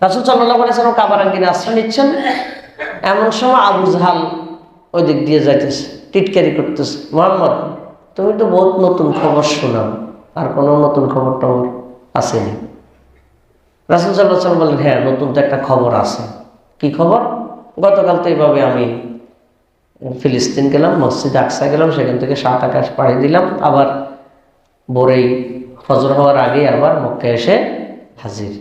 রাসূল সাল্লাল্লাহু আলাইহি ওয়াসাল্লাম কাবার আঙ্গিনে আশ্রয় নিচ্ছেন। এমন সময় আবু জাহাল ওই দিক দিয়ে যাইতেছে, টিটকারি করতেছে, মুহাম্মদ তুমি তো বহুত নতুন খবর শোনাও, আর কোনো নতুন খবর টবর আসেনি? রাসূল সাল্লাল্লাহু আলাইহি ওয়াসাল্লাম বললেন, হ্যাঁ নতুন তো একটা খবর আছে। কি খবর? গতকাল তো এইভাবে আমি ফিলিস্তিন গেলাম, মসজিদ আকসা গেলাম, সেখান থেকে 7 আকাশ পাড়ি দিলাম, আবার ভোরেই ফজর হওয়ার আগে আবার মক্কা এসে হাজির।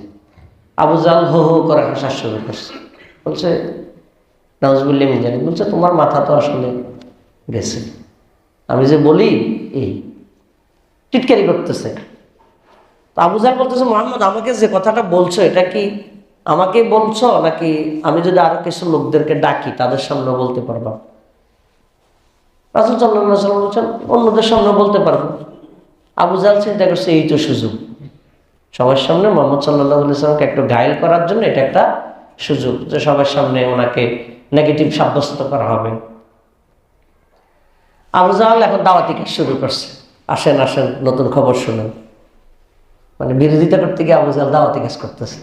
আবু জাহল হো হো করে হাসা শুরু করছে, বলছে নাউজুবিল্লাহ মিন যালিক, বলছে তোমার মাথা তো আসলে গেছে, আমি যে বলি এই টিটকারি করতেছে। তো আবু জাহল বলতেছে, মুহাম্মদ আমাকে যে কথাটা বলছো এটা কি আমাকে বলছো, নাকি আমি যদি আরো কিছু লোকদেরকে ডাকি তাদের সামনে বলতে পারবা? রাসূল সাল্লাল্লাহু আলাইহি ওয়াসাল্লাম বলছেন, অন্যদের সামনে বলতে পারবো। আবু জাহল চিন্তা করছে এই তো সুযোগ, সবার সামনে মুহাম্মদ সাল্লাল্লাহু আলাইহি ওয়াসাল্লামকে একটু ঘায়েল করার জন্য এটা একটা সুযোগ, যে সবার সামনে ওনাকে নেগেটিভ সাব্যস্ত করা হবে। আবু জাহল এখন দাওয়াতি কাজ শুরু করছে, আসেন আসেন নতুন খবর শুনুন। মানে বিরোধিতা করতে গিয়ে আবু জাহল দাওয়াতি কাজ করতেছে।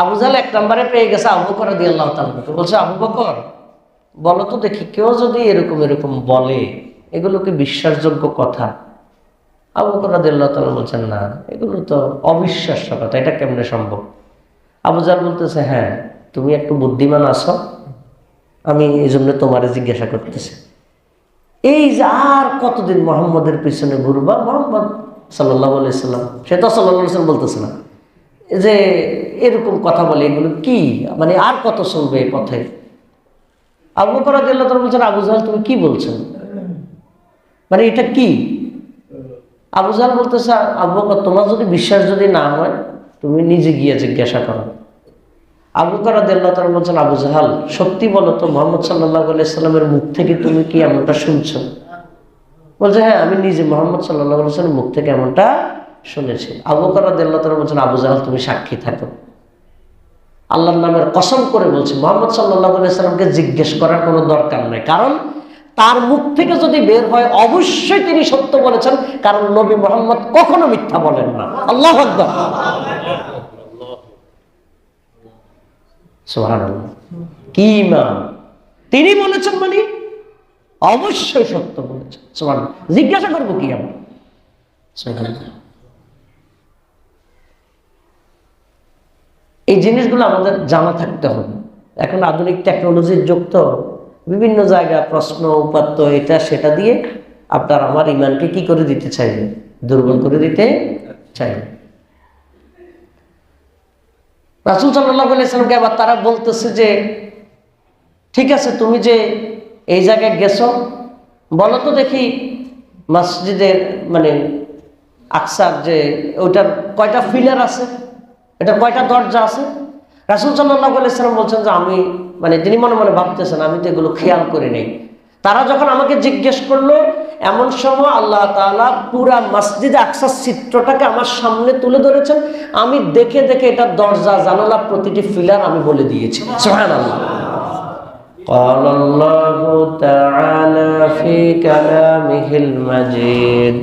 আবু জাহল 1 নম্বরে পেয়ে গেছে আবু বকর রাদিয়াল্লাহু তাআলা, বলছে আবু বকর বলো তো দেখি, কেউ যদি এরকম এরকম বলে এগুলো কি বিশ্বাসযোগ্য কথা? আবু বকর রাদিয়াল্লাহু তাআলা বলছেন, না এগুলো তো অবিশ্বাস্য কথা, এটা কেমনে সম্ভব? আবু জাহল বলতেছে, হ্যাঁ তুমি একটু বুদ্ধিমান আছো, আমি এই জন্য তোমারে জিজ্ঞাসা করতেছি, এই যে আর কতদিন মুহাম্মদের পিছনে ঘুরবা? মুহাম্মদ সাল্লাল্লাহু আলাইহি সাল্লাম, সে তো সাল্লাল্লাহু আলাইহি সাল্লাম বলতেছে না, যে এরকম কথা বলে এগুলো কি, মানে আর কত চলবে এই পথে? আবু বকর রাদিয়াল্লাহু তাআলা বলছেন, আবু জাহল তুমি কি বলছেন, মানে এটা কি? আবু জাহল বলতেছে, আবু বকর তোমার যদি বিশ্বাস যদি না হয় তুমি নিজে গিয়ে জিজ্ঞাসা করো। আবু বকর রাদিয়াল্লাহু তাআলা বলছেন, আবু জাহল সত্যি বলো তো, মুহাম্মদ সাল্লাল্লাহু আলাইহি সাল্লামের মুখ থেকে তুমি কি এমনটা শুনছো? বলছে, হ্যাঁ আমি নিজে মুহাম্মদ সাল্লাল্লাহু আলাইহি সাল্লামের মুখ থেকে এমনটা শুনেছি। আবু বকর রাদিয়াল্লাহু তাআলা বলছেন, আবু জাহল তুমি সাক্ষী থাকো, আল্লাহর নামের কসম করে বলছি মুহাম্মদ সাল্লাল্লাহু আলাইহি সাল্লামকে জিজ্ঞেস করার কোনো দরকার নাই, কারণ তার মুখ থেকে যদি বের হয় অবশ্যই তিনি সত্য বলেছেন, কারণ নবী মুহাম্মদ কখনো মিথ্যা বলেন না। আল্লাহু আকবার, সুবহানাল্লাহ, কি ঈমান! তিনি বলেছেন মানে অবশ্যই সত্য বলেছেন। সুবহানাল্লাহ, জিজ্ঞাসা করবো কি আমরা? সুবহানাল্লাহ, এই জিনিসগুলো আমাদের জানা থাকতে হবে। এখন আধুনিক টেকনোলজির যুগ, তো বিভিন্ন জায়গায় প্রশ্ন উপাত্ত এটা সেটা দিয়ে আপনার আমার ইমানকে কি করে দিতে চাইবে? দুর্বল করে দিতে চাইবে। রাসূল সাল্লাল্লাহু আলাইহি সাল্লামকে আবার তারা বলতেছে যে, ঠিক আছে তুমি যে এই জায়গায় গেছো, বলো তো দেখি মসজিদের মানে আকসার যে ওইটার কয়টা ফিলার আছে, এটা কয়টা দরজা আছে? রাসূল সাল্লাল্লাহু আলাইহি সাল্লাম বলছেন যে আমি, মানে তিনি মনে মনে ভাবতেছেন আমি তো এগুলো খেয়াল করি নাই। তারা যখন আমাকে জিজ্ঞেস করলো, এমন সময় আল্লাহ তাআলা পুরা মসজিদে আকসার চিত্রটাকে আমার সামনে তুলে ধরেছেন, আমি দেখে দেখে এটা দরজা জানালা প্রতিটি ফিলার আমি বলে দিয়েছি। সুবহানাল্লাহ। قال الله تعالى في كلامه المجيد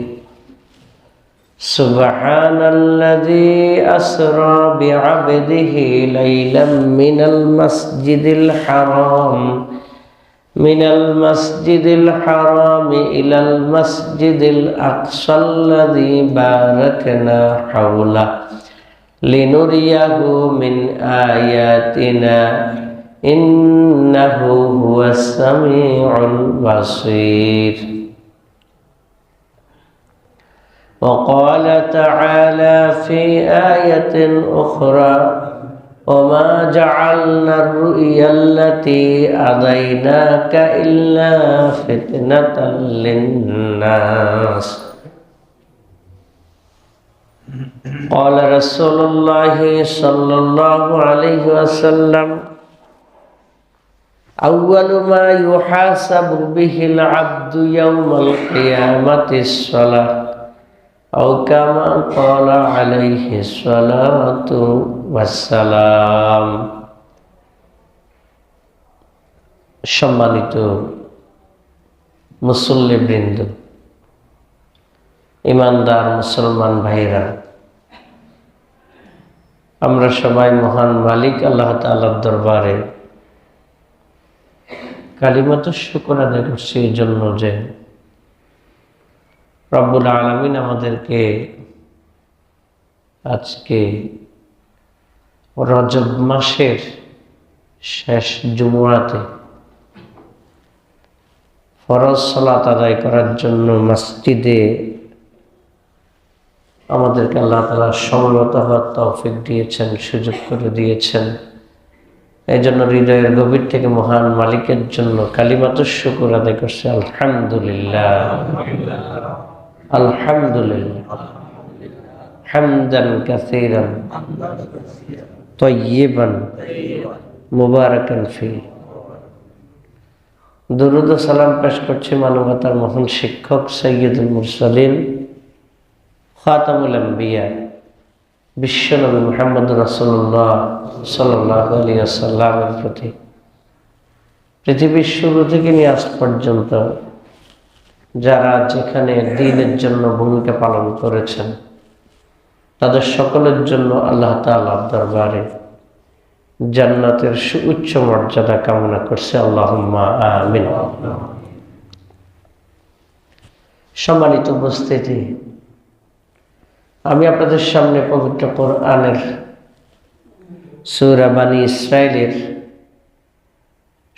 سبحان الذي أسرى بعبده ليلا من المسجد الحرام إلى المسجد الأقصى الذي باركنا حوله لنريه من آياتنا إنه هو السميع البصير. وقال تعالى في آية أخرى وما جعلنا الرؤيا التي أريناك إلا فتنة للناس. قال رسول الله صلى الله عليه وسلم أول ما يحاسب به العبد يوم القيامة الصلاة أو كما قال عليه الصلاة والسلام. সম্মানিত মুসল্লিবৃন্দ, ইমানদার মুসলমান ভাইরা, আমরা সবাই মহান মালিক আল্লাহ তাআলার দরবারে কালিমাত শুকর আদায় করছি এই জন্য যে রব্বুল আলামিন আমাদেরকে আজকে রজব মাসের শেষ জুমআতে ফরজ সালাত আদায় করার জন্য মসজিদে আমাদেরকে আল্লাহ তাআলা সমবেত হওয়ার তৌফিক দিয়েছেন, সুযোগ করে দিয়েছেন। এই জন্য হৃদয়ের গভীর থেকে মহান মালিকের জন্য কালিমাতুশ শুকর আদায় করছে আলহামদুলিল্লাহ, আলহামদুলিল্লাহ হামদান কাসীরান তাইয়িবান মুবারাকান ফি। দুরূদ ও সালাম পেশ করছি মানবতার মহান শিক্ষক সাইয়্যিদুল মুরসালিন খাতামুল আম্বিয়া বিশ্বনবী মুহাম্মদ রাসূলুল্লাহ সাল্লাল্লাহু আলাইহি ওয়াসাল্লামের প্রতি। পৃথিবীর শুরু থেকে নিয়ে আজ পর্যন্ত যারা যেখানে দ্বীনের জন্য ভূমিকা পালন করেছেন তাদের সকলের জন্য আল্লাহ তাআলার দরবারে জান্নাতের সুউচ্চ মর্যাদা কামনা করছে, আল্লাহুম্মা আমিন। সম্মানিত উপস্থিতি, আমি আপনাদের সামনে পবিত্র কোরআনের সূরা বানী ইসরাইলের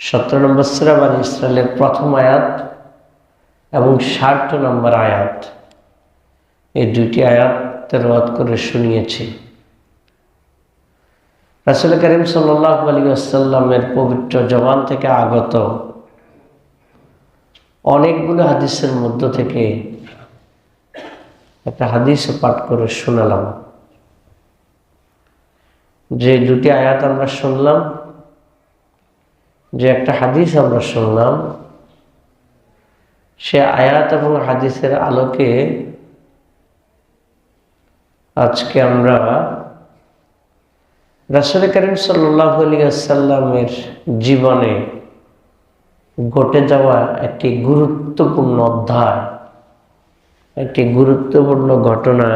17 নম্বর সূরা বানী ইসরাইলের প্রথম আয়াত এবং 60 নম্বর আয়াত, এই দুইটি আয়াত তেলাওয়াত করে শুনিয়েছি। রাসূল করিম সাল্লাল্লাহু আলাইহি ওয়াসাল্লামের পবিত্র জবান থেকে আগত অনেকগুলো হাদিসের মধ্য থেকে একটা হাদিস পাঠ করে শোনালাম। যে দুটি আয়াত আমরা শুনলাম, যে একটা হাদিস আমরা শুনলাম, সে আয়াত এবং হাদিসের আলোকে আজকে আমরা রাসূল করিম সাল্লাল্লাহু আলাইহি ওয়াসাল্লামের জীবনে ঘটে যাওয়া একটি গুরুত্বপূর্ণ অধ্যায়, একটি গুরুত্বপূর্ণ ঘটনা,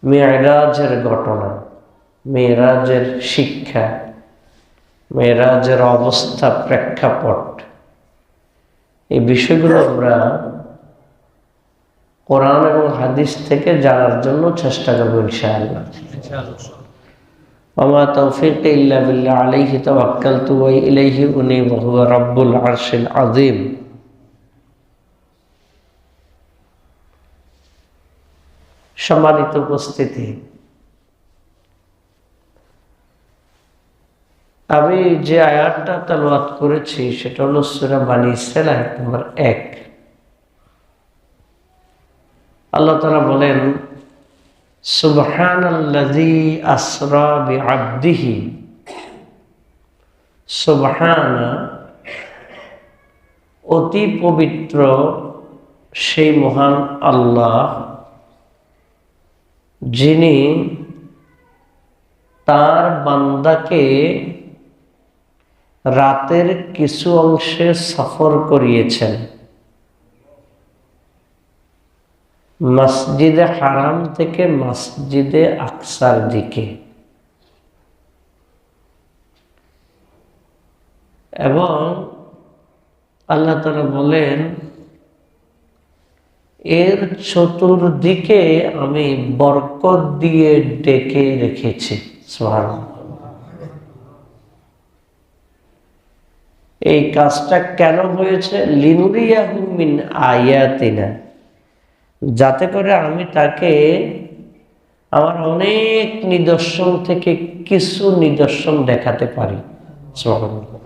মেরাজের ঘটনা, মেরাজের শিক্ষা, মেরাজের অবস্থা, প্রেক্ষাপট, এই বিষয়গুলো আমরা কোরআন এবং হাদিস থেকে জানার জন্য চেষ্টা করব ইনশাআল্লাহ। ওয়া মা তাওফীকি ইল্লা বিল্লাহ আলাইহি তাওয়াক্কালতু ওয়া ইলাইহি উনীব ওয়া হুয়া রাব্বুল আরশিল আযীম। সম্মানিত উপস্থিতি, আমি যে আয়াতটা তেলাওয়াত করেছি সেটা হলো সূরা বানী ইসরাইল আয়াত নম্বর 1। আল্লাহ তাআলা বলেন, সুবহানাল্লাযী আসরা বিআবদিহি। সুবহানা, অতি পবিত্র সেই মহান আল্লাহ যিনি তার বান্দাকে রাতের কিছু অংশে সফর করিয়েছেন মসজিদে হারাম থেকে মসজিদে আকসার দিকে, এবং আল্লাহ তাআলা বলেন এর চতুর্দিকে আমি বরকত দিয়ে ডেকে রেখেছি। সুবহানাল্লাহ। এই কাজটা কেন হয়েছে? লিনুরিয়াহু মিন আয়াতিনা, যাতে করে আমি তাকে আমার অনেক নিদর্শন থেকে কিছু নিদর্শন দেখাতে পারি। সুবহানাল্লাহ।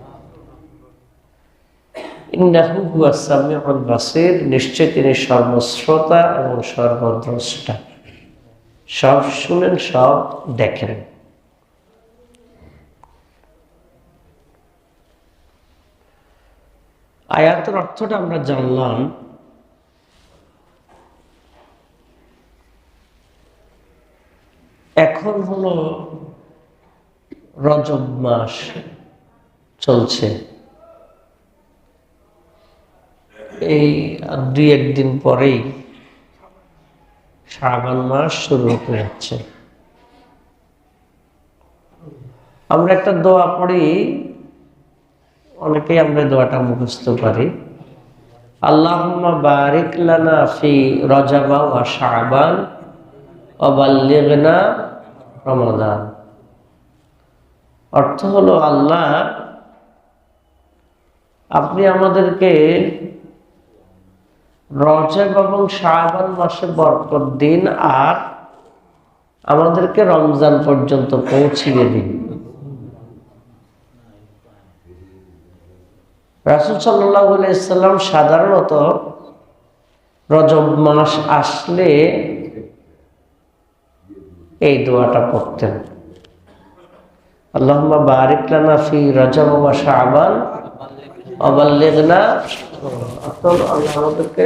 ইন্নাহু হুয়াস সামিউল বাসীর, নিশ্চয় তিনি সর্বশ্রোতা এবং সর্বদ্রষ্টা, সব শুনেন, সব দেখেন। আয়াতের অর্থটা আমরা জানলাম। এখন হলো রজব মাস চলছে, এই 2-1 দিন পরেই শাবান মাস শুরু হতে যাচ্ছে। আমরা একটা দোয়া পড়ি, অনেকেই আমরা দোয়াটা মুখস্থ পারি। আল্লাহুম্মা বারিক লানা ফি রজব ওয়া শাবান ওয়া বাল্লিগনা রমাদান। অর্থ হলো, আল্লাহ আপনি আমাদেরকে রজব এবং শাবান মাসে বরকত দিন, আর আমাদেরকে রমজান পর্যন্ত পৌঁছিয়ে দিন। রাসূল সাল্লাল্লাহু আলাইহি সাল্লাম সাধারণত রজব মাস আসলে এই দোয়াটা পড়তেন, আল্লাহুম্মা বারিক লানা ফি রজব ওয়া শাবান ওয়া বাল্লিগনা। আল্লাহ আমাদেরকে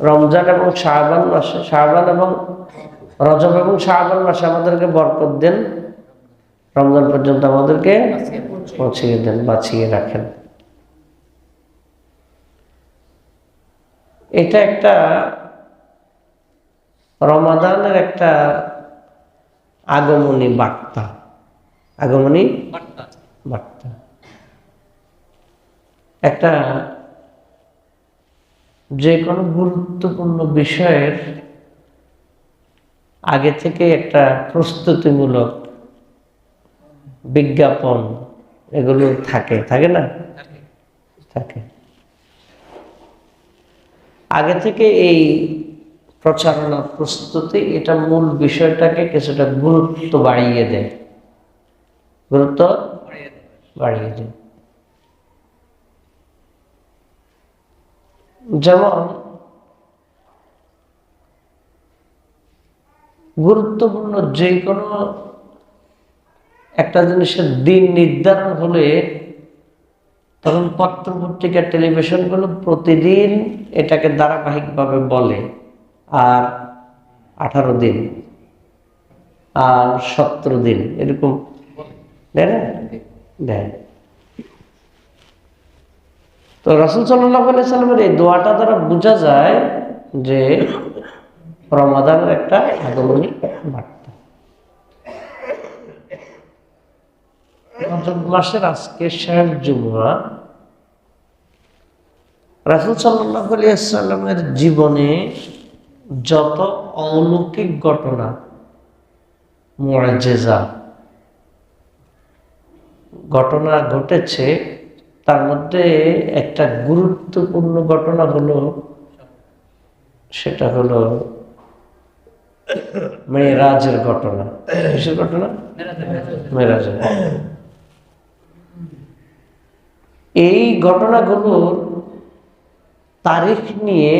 রমজান এবং শাবান মাসে, শাবান এবং রজব এবং শাবান মাসে আমাদেরকে বরকত দেন, রমজান পর্যন্ত আমাদেরকে পৌঁছিয়ে দেন, বাঁচিয়ে রাখেন। এটা একটা রমাদানের একটা আগমনী বার্তা, আগমনী বার্তা। একটা যে কোনো গুরুত্বপূর্ণ বিষয়ের আগে থেকে একটা প্রস্তুতিমূলক বিজ্ঞাপন এগুলো থাকে, থাকে না? থাকে। আগে থেকে এই প্রচারণা প্রস্তুতি, এটা মূল বিষয়টাকে কিছুটা গুরুত্ব বাড়িয়ে দেয়, গুরুত্ব বাড়িয়ে দেয়। যেমন গুরুত্বপূর্ণ যে কোনো একটা জিনিসের দিন নির্ধারণ হলে তখন পত্র পত্রিকা টেলিভিশনগুলো প্রতিদিন এটাকে ধারাবাহিকভাবে বলে, আর 18 দিন আর 17 দিন এরকম দেয় না? দেয়। তো রাসূল সাল্লাল্লাহু আলাইহি সাল্লামের এই দোয়াটা দ্বারা বোঝা যায় যে রমাদানের একটা আগমনী বার্তা। রজব মাসের আজকে শেষ জুমা। রাসূল সাল্লাল্লাহু আলাইহি সাল্লামের জীবনে যত অলৌকিক ঘটনা, মুআজিজা ঘটনা ঘটেছে, তার মধ্যে একটা গুরুত্বপূর্ণ ঘটনা হলো, সেটা হলো মেরাজের ঘটনা। কিসের ঘটনা? মেরাজের। এই ঘটনাগুলোর তারিখ নিয়ে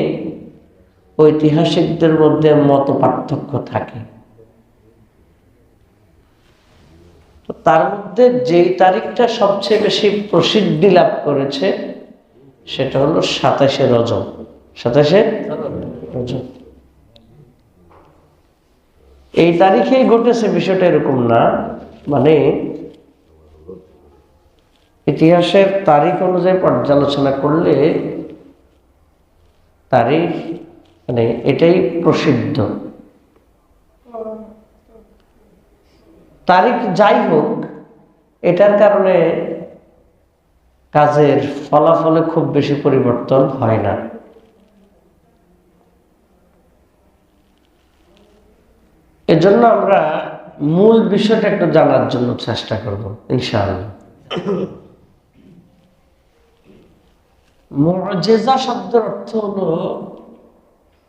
ঐতিহাসিকদের মধ্যে মত পার্থক্য থাকে। তার মধ্যে যেই তারিখটা সবচেয়ে বেশি প্রসিদ্ধি লাভ করেছে সেটা হলো 27শে রজব। 27শে রজব এই তারিখেই ঘটেছে বিষয়টা এরকম না, মানে ইতিহাসের তারিখ অনুযায়ী পর্যালোচনা করলে তারিখ মানে এটাই প্রসিদ্ধ। তারিখ যাই হোক, এটার কারণে কাজের ফলাফলে খুব বেশি পরিবর্তন হয় না। এজন্য আমরা মূল বিষয়টা একটু জানার জন্য চেষ্টা করব ইনশাআল্লাহ। মুআজিজা শব্দের অর্থ হলো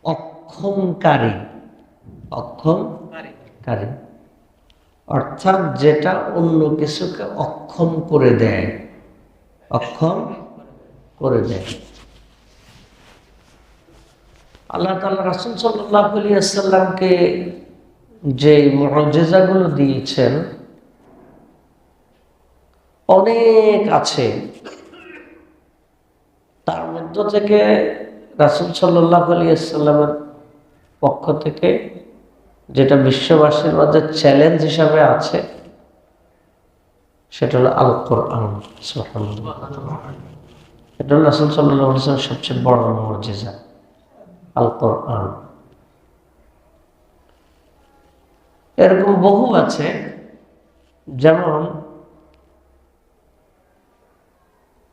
অক্ষমকারী, অক্ষমকারী অর্থাৎ যেটা অন্য কিছুকে অক্ষম করে দেয়, অক্ষম করে দেয়। আল্লাহ তাআলা রাসূল সাল্লাল্লাহু আলাইহি ওয়াসাল্লামকে যে মুআজিজাগুলো দিয়েছেন অনেক আছে, তার মধ্য থেকে রাসূল সাল্লাল্লাহু আলাইহি ওয়াসাল্লামের পক্ষ থেকে যেটা বিশ্ববাসীর মধ্যে চ্যালেঞ্জ হিসাবে আছে সেটা হলো আল কোরআন। সুবহানাল্লাহ, এটা হলো রাসূল সাল্লাল্লাহু আলাইহি ওয়াসাল্লামের সবচেয়ে বড় মুআজিজা, আল কোরআন। এরকম বহু আছে যেমন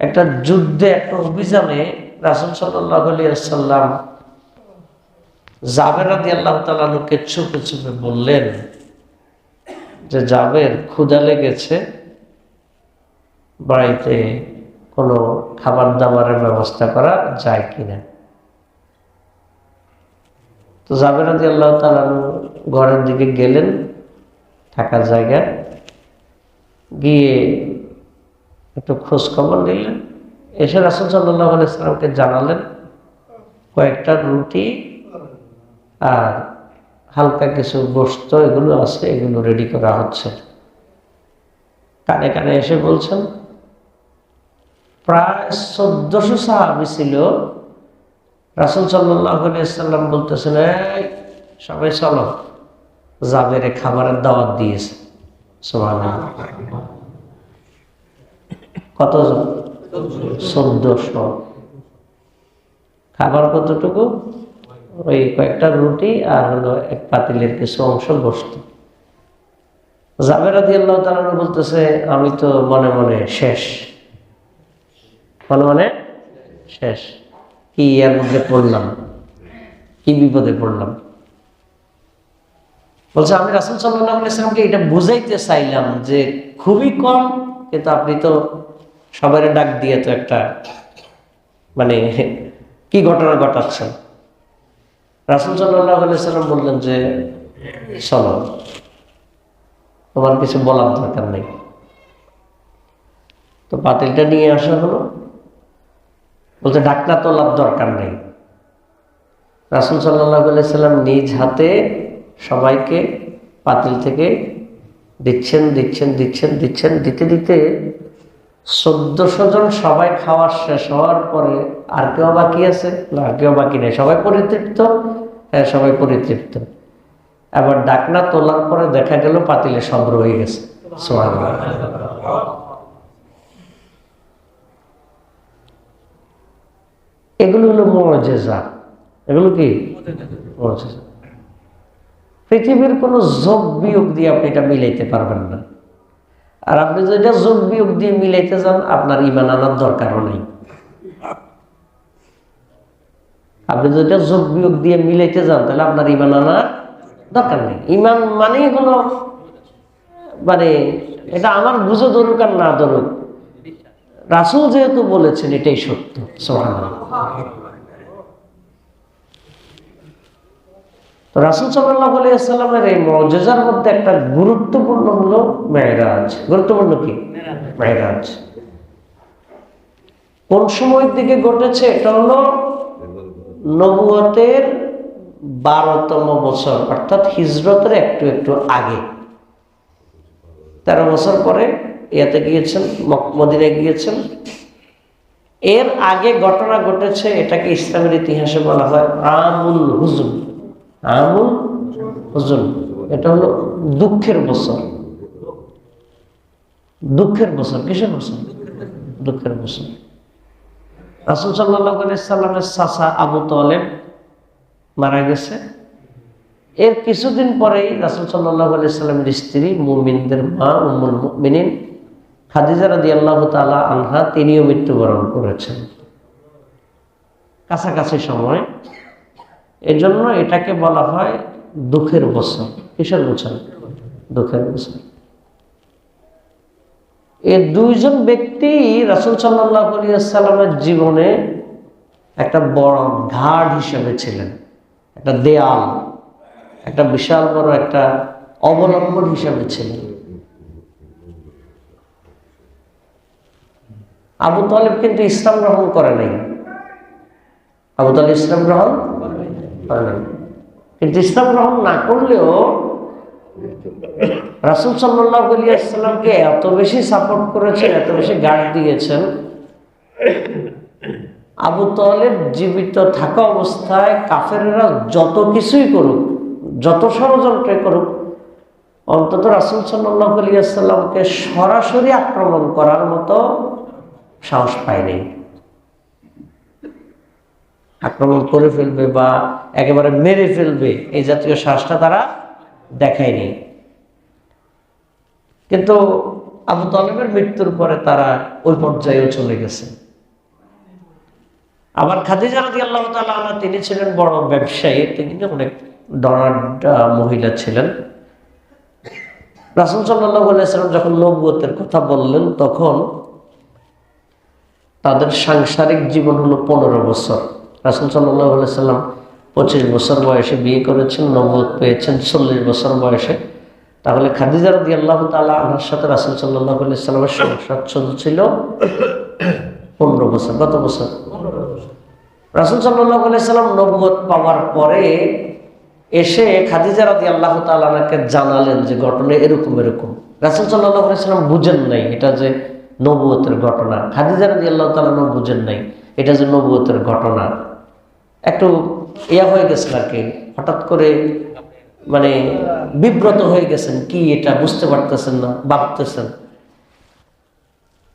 একটা যুদ্ধে, একটা অভিযানে রাসূল সাল্লাল্লাহু আলাইহি ওয়াসাল্লাম জাবের রাদিয়াল্লাহু তাআলা আনহুকে চুপে চুপে বললেন যে জাবের, ক্ষুধা লেগেছে, বাড়িতে কোনো খাবার দাবারের ব্যবস্থা করা যায় কিনা। তো জাবের রাদিয়াল্লাহু তাআলা আনহু ঘরের দিকে গেলেন, থাকার জায়গায় গিয়ে একটু খোঁজ খবর নিলেন, এসে রাসূল সাল্লাল্লাহু আলাইহি ওয়াসাল্লামকে জানালেন কয়েকটা রুটি আর হালকা কিছু গোশত এগুলো আছে, এগুলো রেডি করা হচ্ছে। কানে কানে এসে বলছেন, প্রায় 1400 সাহাবী ছিল। রাসূল সাল্লাল্লাহু আলাইহি ওয়াসাল্লাম বলতেছেন, এই সবাই চলো, জাবেরে খাবারের দাওয়াত দিয়েছে। সুবহানাল্লাহ। কতজন? 1400। খাবার কতটুকু? ওই কয়েকটা রুটি আর হলো এক পাতিলের কিছু অংশ গোশত। জাবের রাদিয়াল্লাহু তাআলা বলতেছে, আমি তো মনে মনে শেষ, মনে মনে শেষ। কি এর মধ্যে পড়লাম, কি বিপদে পড়লাম। বলছে, আমি রাসূল সাল্লাল্লাহু আলাইহি ওয়াসাল্লামকে এটা বুঝাইতে চাইলাম যে খুবই কম, কিন্তু আপনি তো সবারে ডাক দিয়ে তো একটা মানে কি ঘটনা ঘটাচ্ছেন। রাসূল সাল্লাল্লাহু আলাইহি ওয়াসাল্লাম বললেন যে চলো, তোমার কিছু বলার দরকার নেই। তো পাতিলটা নিয়ে আসা হলো। বলতে ডাকনা তোলার দরকার নেই। রাসূল সাল্লাল্লাহু আলাইহি ওয়াসাল্লাম নিজ হাতে সবাইকে পাতিল থেকে দিচ্ছেন দিচ্ছেন দিচ্ছেন দিচ্ছেন, দিতে দিতে 1400 জন সবাই খাওয়া শেষ হওয়ার পরে আর কেউ বাকি আছে না? আর কেউ বাকি নেই, সবাই পরিতৃপ্ত। হ্যাঁ, সবাই পরিতৃপ্ত। আবার ডাকনা তোলার পরে দেখা গেল পাতিলে সব রয়ে গেছে। সুবহানাল্লাহ। এগুলো হলো মুআজিজা। এগুলো কি মুআজিজা? পৃথিবীর কোনো যোগ বিয়োগ দিয়ে আপনি এটা মিলাইতে পারবেন না। আর আপনি যদি যোগ বিয়োগ দিয়ে মিলাইতে যান, আপনার ঈমান আনার দরকারও নেই। আপনি যদি যোগ বিয়োগ দিয়ে মিলাইতে যান, তাহলে আপনার ঈমান আনার দরকার নেই। ঈমান মানেই হলো মানে এটা আমার বুঝে ধরুক আর না ধরুক, রাসূল যেহেতু বলেছেন এটাই সত্য। সুবহানাল্লাহ। তো রাসূল সাল্লাল্লাহু আলাইহি ওয়াসাল্লামের এই মুআজিজার মধ্যে একটা গুরুত্বপূর্ণ হলো মেরাজ। গুরুত্বপূর্ণ কি? মেরাজ। কোন সময়ের দিকে ঘটেছে? এটা হলো নবুয়তের 12তম বছর, অর্থাৎ হিজরতের একটু একটু আগে। 13 বছর পরে ইয়াতে গিয়েছেন, মদিনায় গিয়েছেন। এর আগে ঘটনা ঘটেছে, এটাকে ইসলামের ইতিহাসে বলা হয় আমুল হুজুন। আমুল হুজুন, এটা হলো দুঃখের বছর। দুঃখের বছর। কিসের বছর? দুঃখের বছর। রাসূল সাল্লাল্লাহু আলাইহি সাল্লামের চাচা আবু তালেব মারা গেছে। এর কিছুদিন পরেই রাসূল সাল্লাল্লাহু আলাইহি সাল্লামের স্ত্রী, মুমিনদের মা উম্মুল মুমিনিন খাদিজা রাদিয়াল্লাহু তাআলা আনহা, তিনিও মৃত্যুবরণ করেছেন কাছাকাছি সময়। এজন্য এটাকে বলা হয় দুঃখের বছর। কিসের বছর? দুঃখের বছর। এই দুইজন ব্যক্তি রাসূল সাল্লাল্লাহু আলাইহি ওয়াসাল্লামের জীবনে একটা বড় ঘাট হিসেবে ছিলেন, একটা দেয়াল, একটা বিশাল বড় একটা অবলম্বন হিসেবে ছিলেন। আবু তালেব কিন্তু ইসলাম গ্রহণ করে নাই। আবু তালেব ইসলাম গ্রহণ করে নাই, কিন্তু ইসলাম গ্রহণ না করলেও রাসূল সাল্লাল্লাহু আলাইহি ওয়াসাল্লামকে এত বেশি সাপোর্ট করেছেন, এত বেশি গার্ড দিয়েছেন। আবু তালেব জীবিত থাকা অবস্থায় কাফেররা যত কিছুই করুক, যত ষড়যন্ত্র করুক, অন্তত রাসূল সাল্লাল্লাহু আলাইহি ওয়াসাল্লামকে সরাসরি আক্রমণ করার মতো সাহস পায়নি। আক্রমণ করে ফেলবে বা একেবারে মেরে ফেলবে, এই জাতীয় সাহসটা তারা দেখায়নি। কিন্তু আবু তালেবের মৃত্যুর পরে তারা ওই পর্যায়েও চলে গেছে। আবার খাদিজা রাদিয়াল্লাহু তাআলা আনহা তিনি ছিলেন বড় ব্যবসায়ী, তিনি অনেক ধনাঢ্য মহিলা ছিলেন। রাসূল সাল্লাল্লাহু আলাইহি ওয়াসাল্লাম যখন নবুয়তের কথা বললেন তখন তাদের সাংসারিক জীবন হলো 15 বছর। রাসূল সাল্লাল্লাহু আলাইহি ওয়াসাল্লাম 25 বছর বয়সে বিয়ে করেছেন, নবুয়ত পেয়েছেন 40 বছর বয়সে। তাহলে খাদিজা রাদিয়াল্লাহু তাআলা আনহার সাথে রাসূল সাল্লাল্লাহু আলাইহি ওয়াসাল্লামের সংসার চলছিল 15 বছর। কত বছর? রাসূল সাল্লাল্লাহু আলাইহি ওয়াসাল্লাম নবুয়ত পাওয়ার পরে এসে খাদিজা রাদিয়াল্লাহু তাআলা আনহাকে জানালেন যে ঘটনা এরকম এরকম। রাসূল সাল্লাল্লাহু আলাইহি ওয়াসাল্লাম বুঝেন নাই এটা যে নবুয়তের ঘটনা, খাদিজা রাদিয়াল্লাহু তাআলা আনহা বুঝেন নাই এটা যে নবুয়তের ঘটনা। একটু হয়ে গেছেন আর কি, হঠাৎ করে মানে বিব্রত হয়ে গেছেন, কি এটা বুঝতে পারতেছেন না, ভাবতেছেন।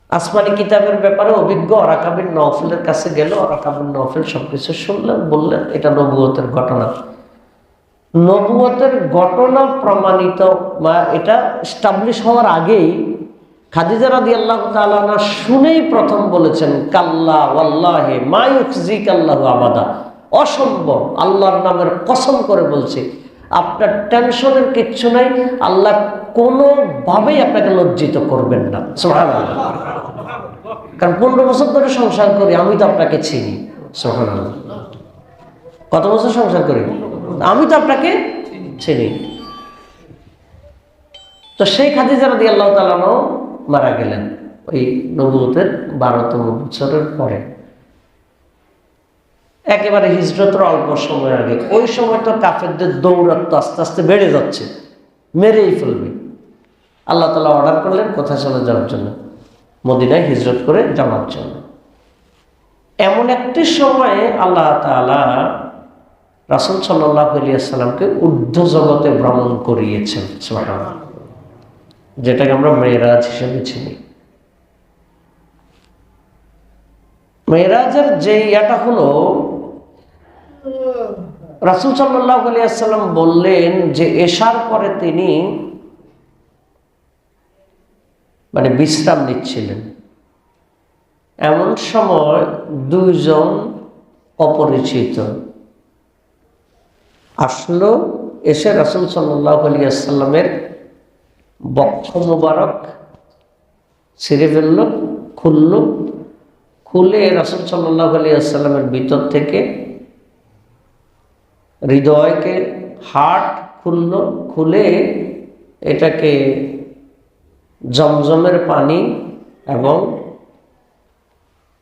আসমানি কিতাবের ব্যাপারে অভিজ্ঞ ওরাকা বিন নওফলের কাছে গেল, ওরাকা বিন নওফল সবকিছু শুনলেন, বললেন এটা নবুয়তের ঘটনা। নবুয়তের ঘটনা প্রমাণিত বা এটা এস্টাবলিশ হওয়ার আগেই খাদিজা রাদিয়াল্লাহু তাআলা আনহা শুনেই প্রথম বলেছেন, কাল্লা ওয়াল্লাহি মা ইউখজিকাল্লাহু আবাদা, অসম্ভব, আল্লাহর নামের কসম করে বলছি আপনার টেনশনের কিচ্ছু নাই, আল্লাহ কোনোভাবেই আপনাকে লজ্জিত করবেন না। সুবহানাল্লাহ। কারণ 15 বছর ধরে সংসার করি, আমি তো আপনাকে চিনি। সুবহানাল্লাহ। কত বছর সংসার করি? আমি তো আপনাকে চিনি। তো সেই খাদিজা রাদিয়াল্লাহু তাআলা আনহা মারা গেলেন ওই নবুয়তের 12তম বছরের পরে, একেবারে হিজরতের অল্প সময় আগে। ওই সময় তো কাফেরদের দৌরাত্ম আস্তে আস্তে বেড়ে যাচ্ছে, মেরেই ফেলবে। আল্লাহ তাআলা অর্ডার করলেন কোথায় চলে যাওয়ার জন্য? মদিনায় হিজরত করে যাওয়ার জন্য। এমন একটি সময়ে আল্লাহ তাআলা রাসূল সাল্লাল্লাহু আলাইহি ওয়াসাল্লামকে ঊর্ধ্ব জগতে ভ্রমণ করিয়েছেন, সুবহানাল্লাহ, যেটাকে আমরা মেরাজ হিসেবে চিনি। মেরাজের যে ইয়াটা হলো, রাসূল সাল্লাল্লাহু আলাইহি ওয়াসাল্লাম বললেন যে এশার পরে তিনি মানে বিশ্রাম নিচ্ছিলেন, এমন সময় দুইজন অপরিচিত আসলো, এসে রাসূল সাল্লাল্লাহু আলাইহি ওয়াসাল্লামের বক্ষ মুবারক ছিঁড়ে ফেলল, খুলল, খুলে রাসূল সাল্লাল্লাহু আলাইহি ওয়াসাল্লামের ভিতর থেকে হৃদয়কে হার্ট খুলল, খুলে এটাকে জমজমের পানি এবং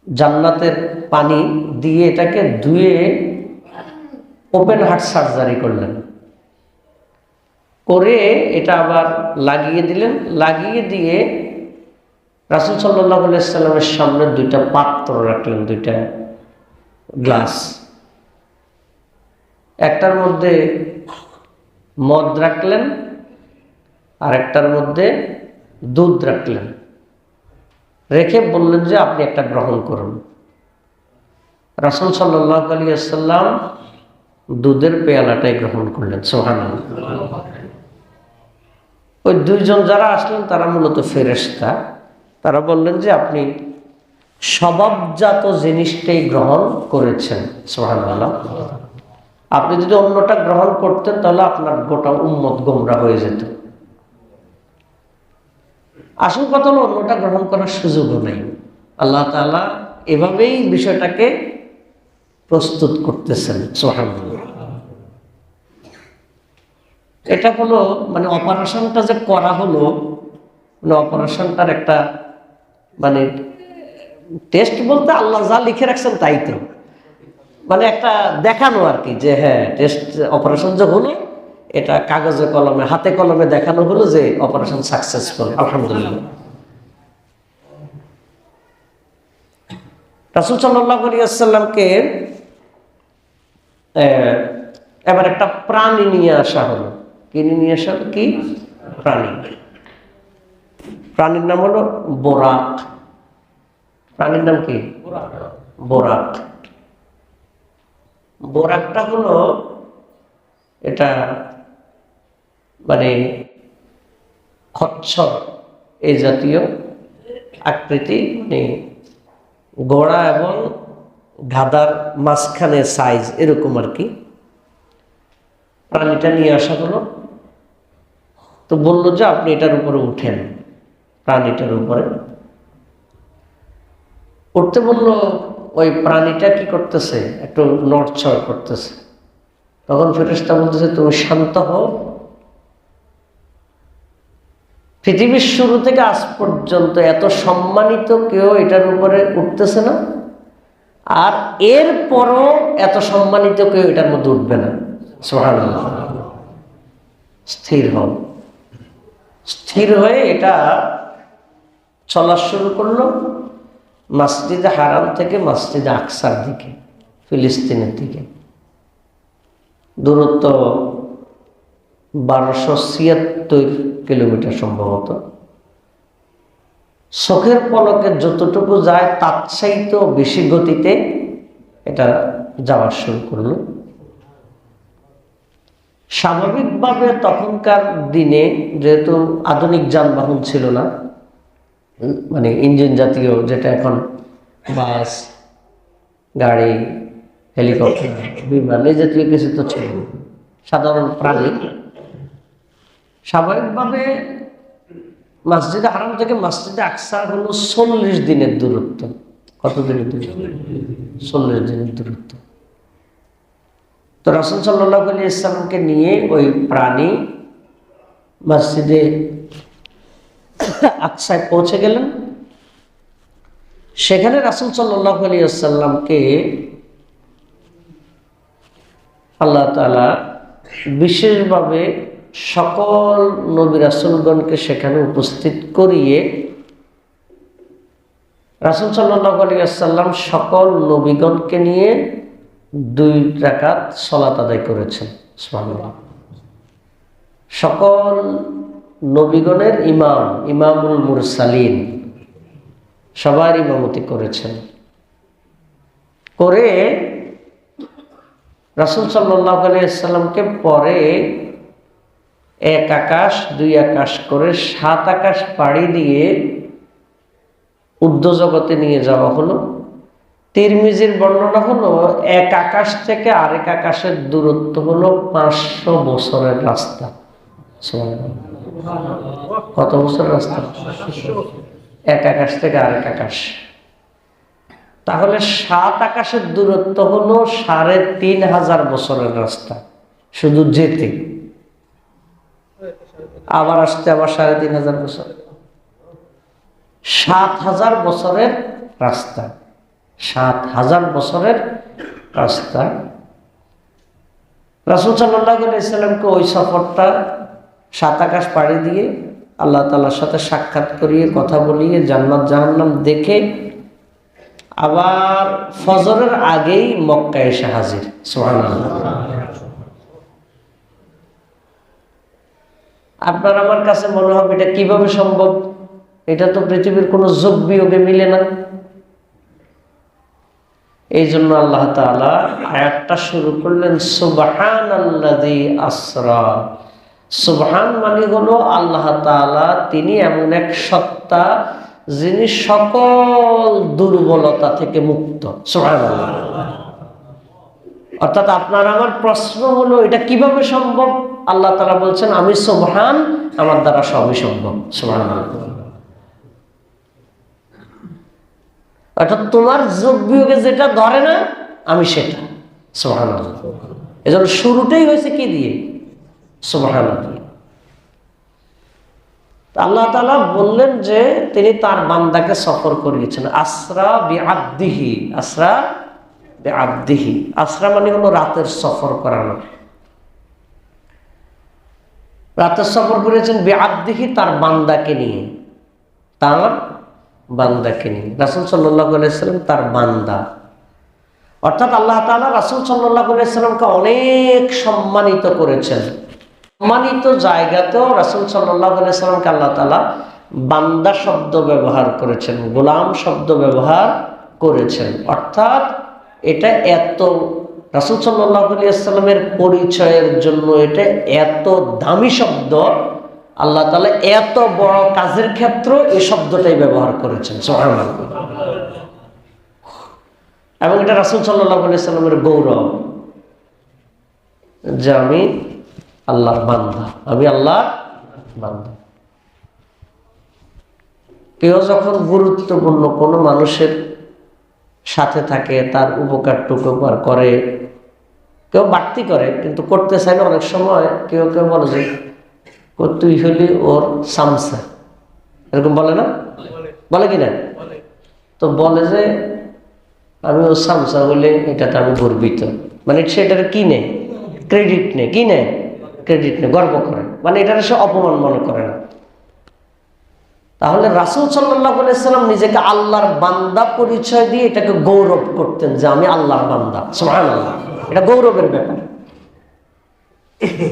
জান্নাতের পানি দিয়ে এটাকে ধুয়ে ওপেন হার্ট সার্জারি করলেন, করে এটা আবার লাগিয়ে দিলেন। লাগিয়ে দিয়ে রাসূল সাল্লাল্লাহু আলাইহি ওয়াসাল্লামের সামনে দুইটা পাত্র রাখলেন, দুইটা গ্লাস। একটার মধ্যে মদ রাখলেন, আর একটার মধ্যে দুধ রাখলেন, রেখে বললেন যে আপনি একটা গ্রহণ করুন। রাসূল সাল্লাল্লাহু আলাইহি ওয়াসাল্লাম দুধের পেয়ালাটাই গ্রহণ করলেন। সুবহানাল্লাহ। ওই দুইজন যারা আসলেন তারা মূলত ফেরেশতা, তারা বললেন যে আপনি স্বভাবজাত জিনিসটাই গ্রহণ করেছেন। সুবহানাল্লাহ। আপনি যদি অন্যটা গ্রহণ করতেন তাহলে আপনার গোটা উম্মত গোমরা হয়ে যেত। আসল কথা হলো অন্যটা গ্রহণ করার সুযোগও নেই। আল্লাহ তাআলা এভাবেই বিষয়টাকে প্রস্তুত করতেছেন। সুবহানাল্লাহ। এটা হলো মানে অপারেশনটা যে করা হলো, মানে অপারেশনটার একটা মানে টেস্ট বলতে আল্লাহ যা লিখে রাখছেন তাই তো, মানে একটা দেখানো আর কি, যে হ্যাঁ টেস্ট অপারেশন যে হলো এটা কাগজে কলমে হাতে কলমে দেখানো হলো যে অপারেশন সাকসেসফুল, আলহামদুলিল্লাহ। রাসূল সাল্লাল্লাহু আলাইহি ওয়াসাল্লামকে এবার একটা প্রাণী নিয়ে আসা হলো। কি নিয়ে আসা? কি প্রাণী? প্রাণীর নাম হলো বোরাক। প্রাণীর নাম কি? বোরাক। বোরাকটা হলো এটা মানে খচ্চর এই জাতীয় আকৃতি, মানে ঘোড়া এবং গাধার মাঝখানে সাইজ এরকম আর কি। প্রাণীটা নিয়ে আসা হলো, তো বললো যে আপনি এটার উপরে উঠেন। প্রাণীটার উপরে উঠতে বললো, ওই প্রাণীটা কি করতেছে, একটু নড়চড় করতেছে। তখন ফেরেশতা বলতেছে তুমি শান্ত হও, পৃথিবীর শুরু থেকে আজ পর্যন্ত এত সম্মানিত কেউ এটার উপরে উঠতেছে না, আর এরপরও এত সম্মানিত কেউ এটার মধ্যে উঠবে না। সুবহানাল্লাহ। স্থির হও। স্থির হয়ে এটা চলা শুরু করলো মসজিদে হারাম থেকে মসজিদে আকসার দিকে, ফিলিস্তিনের দিকে। দূরত্ব 1276 কিলোমিটার সম্ভবত। চোখের পলকে যতটুকু যায় তার চাইতেও বেশি গতিতে এটা যাওয়া শুরু করলো। স্বাভাবিকভাবে তখনকার দিনে যেহেতু আধুনিক যানবাহন ছিল না, মানে ইঞ্জিন জাতীয়, যেটা এখন বাস, গাড়ি, হেলিকপ্টার, বিমান, এই জাতীয় কিছু তো ছিল, সাধারণ প্রাণী। স্বাভাবিকভাবে মসজিদে হারাম থেকে মসজিদে আকসা হলো 40 দিনের দূরত্ব। কত দিনের দূরত্ব? 40 দিনের দূরত্ব। তো রাসূল সাল্লাল্লাহু আলাইহি ওয়াসাল্লামকে নিয়ে ওই প্রাণী মসজিদে আকসায় পৌঁছে গেলেন। সেখানে রাসূল সাল্লাল্লাহু আলাইহি ওয়াসাল্লামকে আল্লাহ তাআলা বিশেষভাবে সকল নবী রাসূলগণকে সেখানে উপস্থিত করিয়ে রাসূল সাল্লাল্লাহু আলাইহি ওয়াসাল্লাম সকল নবীগণকে নিয়ে 2 রাকাত সালাত আদায় করেছেন। সুবহানাল্লাহ। সকল নবীগণের ইমাম, ইমামুল মুরসালিন, সবার ইমামতি করেছেন। করে রাসূল সাল্লাল্লাহু আলাইহি ওয়াসাল্লামকে পরে 1 আকাশ 2 আকাশ করে 7 আকাশ পাড়ি দিয়ে ঊর্ধ্ব জগতে নিয়ে যাওয়া হলো। তিরমিজির বর্ণনা হলো 1 আকাশ থেকে আরেক আকাশের দূরত্ব হলো 500 বছরের রাস্তা। কত বছর রাস্তা? 1 আকাশ থেকে আরেক আকাশ। তাহলে 7 আকাশের দূরত্ব হলো 3500 বছরের রাস্তা, শুধু যেতে। আবার আসতে আবার 3500 বছর, 7000 বছরের রাস্তা। 7000 বছরের রাস্তা। রাসূল সাল্লাল্লাহু আলাইহি ওয়াসাল্লামকে ওই সফরটা 7 আকাশ পাড়ি দিয়ে আল্লাহ তাআলার সাথে সাক্ষাৎ করিয়ে কথা বলিয়ে জান্নাত জাহান্নাম দেখে আবার ফজরের আগেই মক্কায় এসে হাজির। সুবহানাল্লাহ। আপনার আমার কাছে মনে হবে এটা কিভাবে সম্ভব? এটা তো পৃথিবীর কোনো যোগ বিয়োগে মিলে না। এই জন্য আল্লাহ তাআলা আয়াতটা শুরু করলেন সুবহানাল্লাযী আসরা। সুবহান মানে হলো আল্লাহ তাআলা তিনি এমন এক সত্তা যিনি সকল দুর্বলতা থেকে মুক্ত। সুবহানাল্লাহ। অর্থাৎ আপনার আমার প্রশ্ন হলো এটা কিভাবে সম্ভব? আল্লাহ তাআলা বলছেন আমি সুবহান, আমার দ্বারা সবই সম্ভব। সুবহানাল্লাহ। অর্থাৎ তোমার যোগ বিয়োগে যেটা ধরে না আমি সেটা। সুবহানাল্লাহ। এজন্য শুরুটাই হয়েছে কি দিয়ে? সুবহানাল্লাহ। আল্লাহ তাআলা বললেন যে তিনি তার বান্দাকে সফর করিয়েছেন। আসরা বিআবদিহি, আসরা বিআবদিহি। আসরা মানে হলো রাতের সফর করানো। রাতের সফর করেছেন বিআবদিহি, তার বান্দাকে নিয়ে। তার বান্দাকে নিয়ে। রাসূল সাল্লাল্লাহু আলাইহি ওয়াসাল্লাম তার বান্দা। অর্থাৎ আল্লাহ তাআলা রাসূল সাল্লাল্লাহু আলাইহি ওয়াসাল্লামকে অনেক সম্মানিত করেছেন। সম্মানিত জায়গাতেও রাসূল সাল্লাল্লাহু আলাইহি ওয়াসাল্লামকে আল্লাহ তাআলা বান্দা শব্দ ব্যবহার করেছেন, গোলাম শব্দ ব্যবহার করেছেন। অর্থাৎ এটা এত রাসূল সাল্লাল্লাহু আলাইহি ওয়াসাল্লামের পরিচয়ের জন্য এটা এত দামি শব্দ আল্লাহ তাআলা এত বড় কাজের ক্ষেত্রে এই শব্দটাই ব্যবহার করেছেন, সুবহানাল্লাহ। এবং এটা রাসূল সাল্লাল্লাহু আলাইহি সাল্লামের গৌরব যে আমি আল্লাহর বান্দা, আমি আল্লাহর বান্দা। কেউ যখন গুরুত্বপূর্ণ কোনো মানুষের সাথে থাকে, তার উপকারটুকু করে, কেউ বাড়তি করে কিন্তু করতে চায় না। অনেক সময় কেউ কেউ বলে যে তুই হলি ওর সামসা, এরকম বলে না? বলে কিনা? তো বলে যে আমি ওর সামসা হলে এটাতে আমি গর্বিত, মানে সেটার কি নেই, ক্রেডিট নেই, কি নেই, ক্রেডিট নেই, গর্ব করে, মানে এটার সে অপমান মনে করে না। তাহলে রাসূল সাল্লাল্লাহু আলাইহি সাল্লাম নিজেকে আল্লাহর বান্দা পরিচয় দিয়ে এটাকে গৌরব করতেন যে আমি আল্লাহর বান্দা, সুবহানাল্লাহ। এটা গৌরবের ব্যাপার।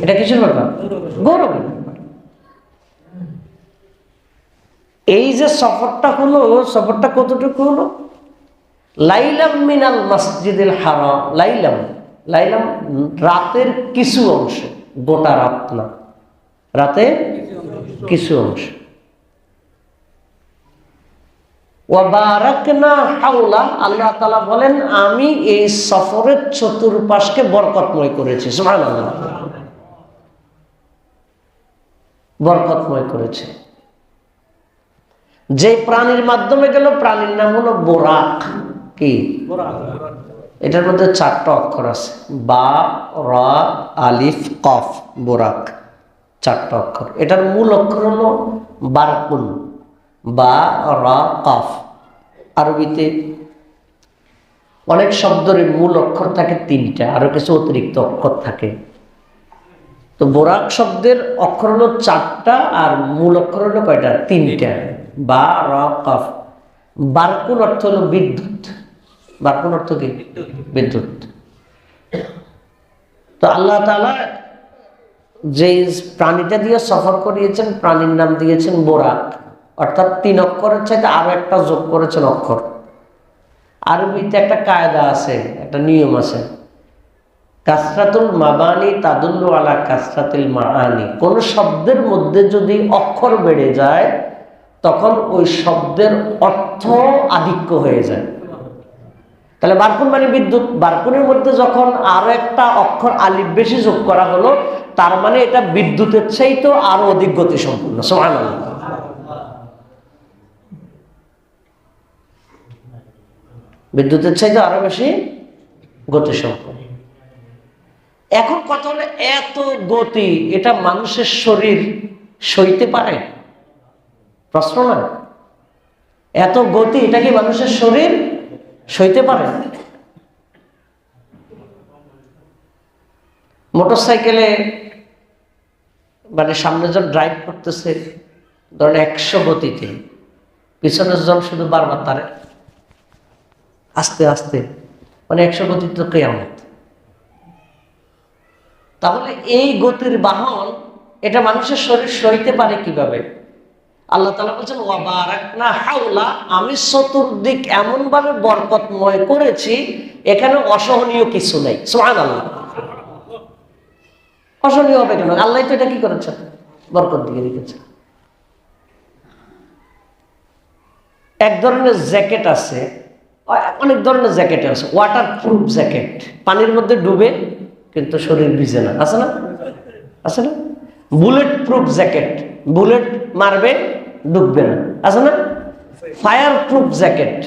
এটা কিসের ব্যাপার? গৌরবের ব্যাপার। এই যে সফরটা হলো, সফরটা কতটুকু হলো? লাইলাম মিনাল মসজিদিল হারাম, লাইলাম, লাইলাম রাতের কিছু অংশ, গোটা রাত না, রাতের কিছু অংশ। ওয়াবারাকনা হাওলা, আল্লাহ তাআলা বলেন আমি এই সফরের চতুর্পাশকে বরকতময় করেছি, সুবহানাল্লাহ। বরকতময় করেছে। যে প্রাণীর মাধ্যমে গেল, প্রাণীর নাম হলো বোরাক। কি? এটার মধ্যে 4টা অক্ষর আছে, বা, রা, আলিফ, কফ, বোরাক, 4টা অক্ষর। এটার মূল অক্ষর হলো বারকুন, বা, রা, কফ। আরবিতে অনেক শব্দের মূল অক্ষর থাকে 3টা, আরো কিছু অতিরিক্ত অক্ষর থাকে। তো বোরাক শব্দের অক্ষর হলো 4টা আর মূল অক্ষর হলো কয়টা? 3টা, বা, রা, কফ। বারকুন অর্থ হলো বিদ্যুৎ। বারকুন অর্থ কি? বিদ্যুৎ। তো আল্লাহ তাআলা যে প্রাণীটা দিয়ে সফর করিয়েছেন, প্রাণীর নাম দিয়েছেন বোরাক, অর্থাৎ 3 অক্ষরের চাইতে আরো একটা যোগ করেছেন অক্ষর। আরবিতে একটা কায়দা আছে, একটা নিয়ম আছে, কাসরাতুল মাবানি তাদুল্লু আলা কাসরাতিল মাআনি। কোন শব্দের মধ্যে যদি অক্ষর বেড়ে যায় তখন ওই শব্দের অর্থ আধিক্য হয়ে যায়। তাহলে বারকুন মানে বিদ্যুৎ, বারকুনের মধ্যে যখন আরো একটা অক্ষর আলিফ বেশি যোগ করা হলো, তার মানে এটা বিদ্যুতের চাইতেও আরো অধিক গতি সম্পূর্ণ, সুবহানাল্লাহ। বিদ্যুতের চাইতে আরো বেশি গতি সম্পন্ন। এখন কথা হলো এত গতি এটা মানুষের শরীর সইতে পারে? প্রশ্ন না? এত গতি এটা কি মানুষের শরীর সইতে পারে? মোটরসাইকেলে মানে সামনে জন ড্রাইভ করতেছে ধরেন 100 গতিতে, পিছনের জন শুধু বারবার তারে আস্তে আস্তে, মানে 100 গতিতে তো কিয়ামত। তাহলে এই গতির বাহন এটা মানুষের শরীর সইতে পারে কিভাবে? আল্লাহ তাআলা বলেছেন ওয়াবারাকনা হাওলা, আমি চতুর্দিক এমন ভাবে বরকতময় করেছি এখানে অসহনীয় কিছু নাই, সুবহানাল্লাহ। অসহনীয় হবে কেন? আল্লাহ তো এটা কি করেছেন? বরকত দিয়ে রেখেছেন। এক ধরনের জ্যাকেট আছে, অনেক ধরনের জ্যাকেট আছে, ওয়াটার প্রুফ জ্যাকেট, পানির মধ্যে ডুবে কিন্তু শরীর ভিজে না, আছে না? আছে না? বুলেট প্রুফ জ্যাকেট, বুলেট মারবে ডুববে না, আছে না? ফায়ার প্রুফ জ্যাকেট,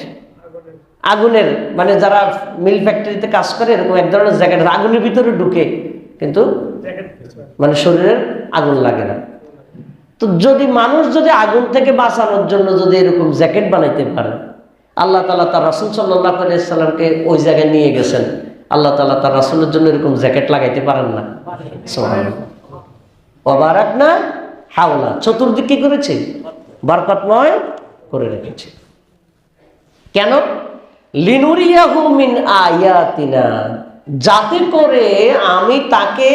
আগুনের মানে যারা মিল ফ্যাক্টরিতে কাজ করে এরকম এক ধরনের জ্যাকেট, আগুনের ভিতরে ঢুকে কিন্তু মানে শরীরের আগুন লাগে না। তো যদি মানুষ যদি আগুন থেকে বাঁচানোর জন্য যদি এরকম জ্যাকেট বানাইতে পারে, আল্লাহ তাআলা তার রাসূল সাল্লাল্লাহু আলাইহি সাল্লামকে ওই জায়গায় নিয়ে গেছেন, আল্লাহ তাআলা তার রাসূলের জন্য এরকম জ্যাকেট লাগাইতে পারেন না? সুবহানাল্লাহ। ওয়াবারাকনা হাওলা, চতুর্দিক কি করেছে? বরকতময় করে রেখেছে। কেন? লিনুরিয়াহু মিন আয়াতিনা, যাতে করে আমি তাকে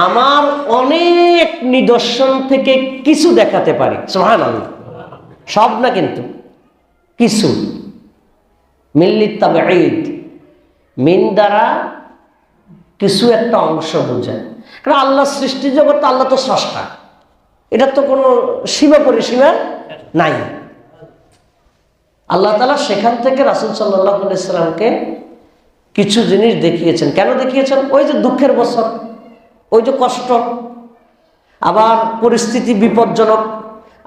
আমার অনেক নিদর্শন থেকে কিছু দেখাতে পারি, সুবহানাল্লাহ। সব না কিন্তু কিছু। মিল্লিত তাবঈদ, মিন দ্বারা কিছু একটা অংশ বোঝায়। কারণ আল্লাহ সৃষ্টি জগৎ, আল্লাহ তো স্রষ্টা, এটার তো কোনো সীমা পরিসীমা নাই। আল্লাহ তাআলা সেখান থেকে রাসূল সাল্লাল্লাহু আলাইহি সাল্লামকে কিছু জিনিস দেখিয়েছেন। কেন দেখিয়েছেন? ওই যে দুঃখের বছর, ওই যে কষ্ট, আবার পরিস্থিতি বিপজ্জনক,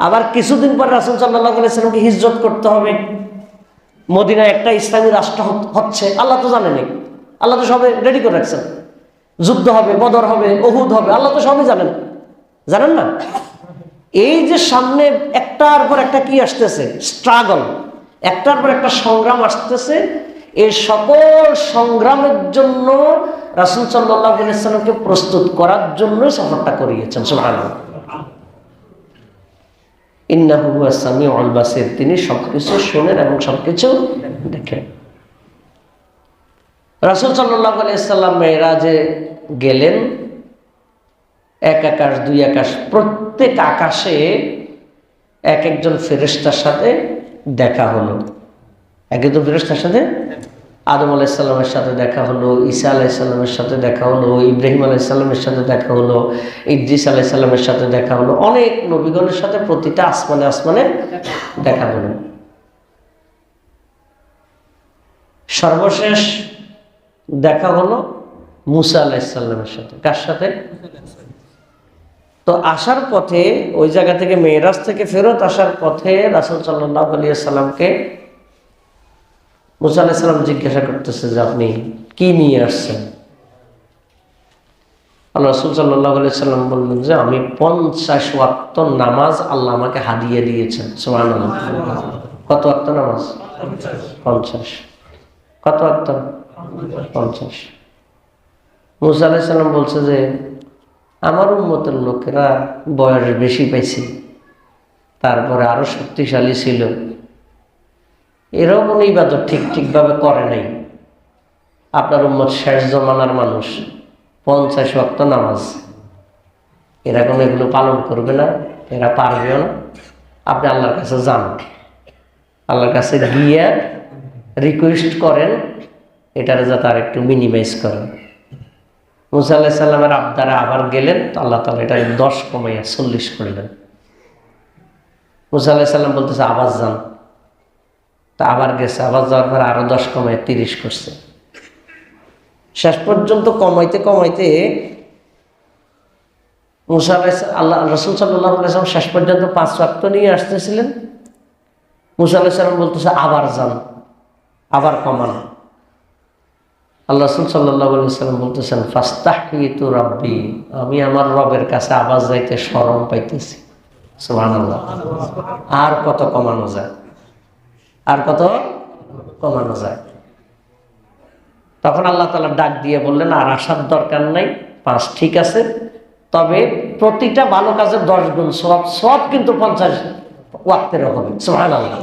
আবার কিছুদিন পর রাসূল সাল্লাল্লাহু আলাইহি সাল্লামকে হিজরত করতে হবে, মদিনায় একটা ইসলামী রাষ্ট্র হচ্ছে, আল্লাহ তো জানেনই, আল্লাহ তো সবে রেডি করে রাখছেন। যুদ্ধ হবে, বদর হবে, উহুদ হবে, আল্লাহ তো সবই জানেন, জানেন না? এই যে সামনে একটার পর একটা কি আসতেছে, স্ট্রাগল, একটার পর একটা সংগ্রাম আসতেছে, এই সকল সংগ্রামের জন্য রাসূল সাল্লাল্লাহু আলাইহি সাল্লামকে প্রস্তুত করার জন্যই সফরটা করিয়েছেন। সুবহানাল্লাহ। ইন্নাহু হুয়াস সামিউল বাসীর, তিনি সবকিছু শোনেন এবং সবকিছু দেখেন। রাসূল সাল্লাল্লাহু আলাইহি সাল্লাম মেরাজে গেলেন, এক আকাশ দুই আকাশ, প্রত্যেক আকাশে এক একজন ফেরেশতার সাথে দেখা হলো। এক একজন ফেরেশতার সাথে, আদম আলাইহিস সালামের সাথে দেখা হলো, ঈসা আলাইহিস সালামের সাথে দেখা হলো, ইব্রাহিম আলাইহিস সালামের সাথে দেখা হলো, ইদ্রিস আলাইহিস সালামের সাথে দেখা হলো, অনেক নবীগণের সাথে প্রতিটা আসমানে আসমানে দেখা হলো। সর্বশেষ দেখা হলো মুসা আলাইহিস সালামের সাথে। কার সাথে? তো আসার পথে, ওই জায়গা থেকে মেরাজ থেকে ফেরত আসার পথে রাসূল সাল্লাল্লাহু আলাইহি সাল্লামকে মুসা আলাইহিস সালাম জিজ্ঞাসা করতেছে যে আপনি কি নিয়ে আসছেন? আল্লাহ রাসূল সাল্লাল্লাহু আলাইহি সাল্লাম বললেন যে আমি 50 ওয়াক্ত নামাজ আল্লাহ আমাকে হাদিয়া দিয়েছেন। সুবহানাল্লাহ। কত ওয়াক্ত নামাজ? 50। কত ওয়াক্ত? 50। মুসা আলাইহিস সালাম বলছে যে আমার উম্মতের লোকেরা বয়স বেশি পাইছে, তারপরে আরো শক্তিশালী ছিল, এরাও কোনো ইবাদত ঠিকভাবে করে নাই। আপনার উম্মত শেষ জমানার মানুষ, 50 ওয়াক্ত নামাজ, এরা কোনো এগুলো পালন করবে না, এরা পারবেও না। আপনি আল্লাহর কাছে যান, আল্লাহর কাছে গিয়ে রিকোয়েস্ট করেন এটারে যাতে আর একটু মিনিমাইজ করেন। মুসা আলাইহিস সালামের আবদারে আবার গেলেন, তো আল্লাহ তাআলা এটা 10 কমাইয়া 40 করলেন। মুসা আলাইহিস সালাম বলতেছে আবার যান, তা আবার গেছে, আবার যাওয়ার পর আরো 10 কমায় 30 করছে। শেষ পর্যন্ত কমাইতে কমাইতে মুসা আলাইহিস আল্লাহ রাসূল সাল্লাল্লাহু আলাইহি ওয়াসাল্লাম শেষ পর্যন্ত 5 ওয়াক্ত নিয়ে আসতেছিলেন। মুসা আলাইহিস সালাম বলতেছে আবার যান, আবার কমান। আল্লাহ রাসূল সাল্লাল্লাহু আলাইহি ওয়াসাল্লাম বলতেছেন ফাস্তাহইতু রাব্বি, আমি আমার রবের কাছে আবার যাইতে শরম পাইতেছি। সুবহানাল্লাহ। আর কত কমানো যায়, আর কত কমানো যায়? তখন আল্লাহ তাআলা ডাক দিয়ে বললেন আর আসার দরকার নাই, 5 ঠিক আছে, তবে প্রতিটা ভালো কাজের 10 গুণ সওয়াব, সওয়াব কিন্তু 50 ওয়াক্তের হবে। সুবহানাল্লাহ।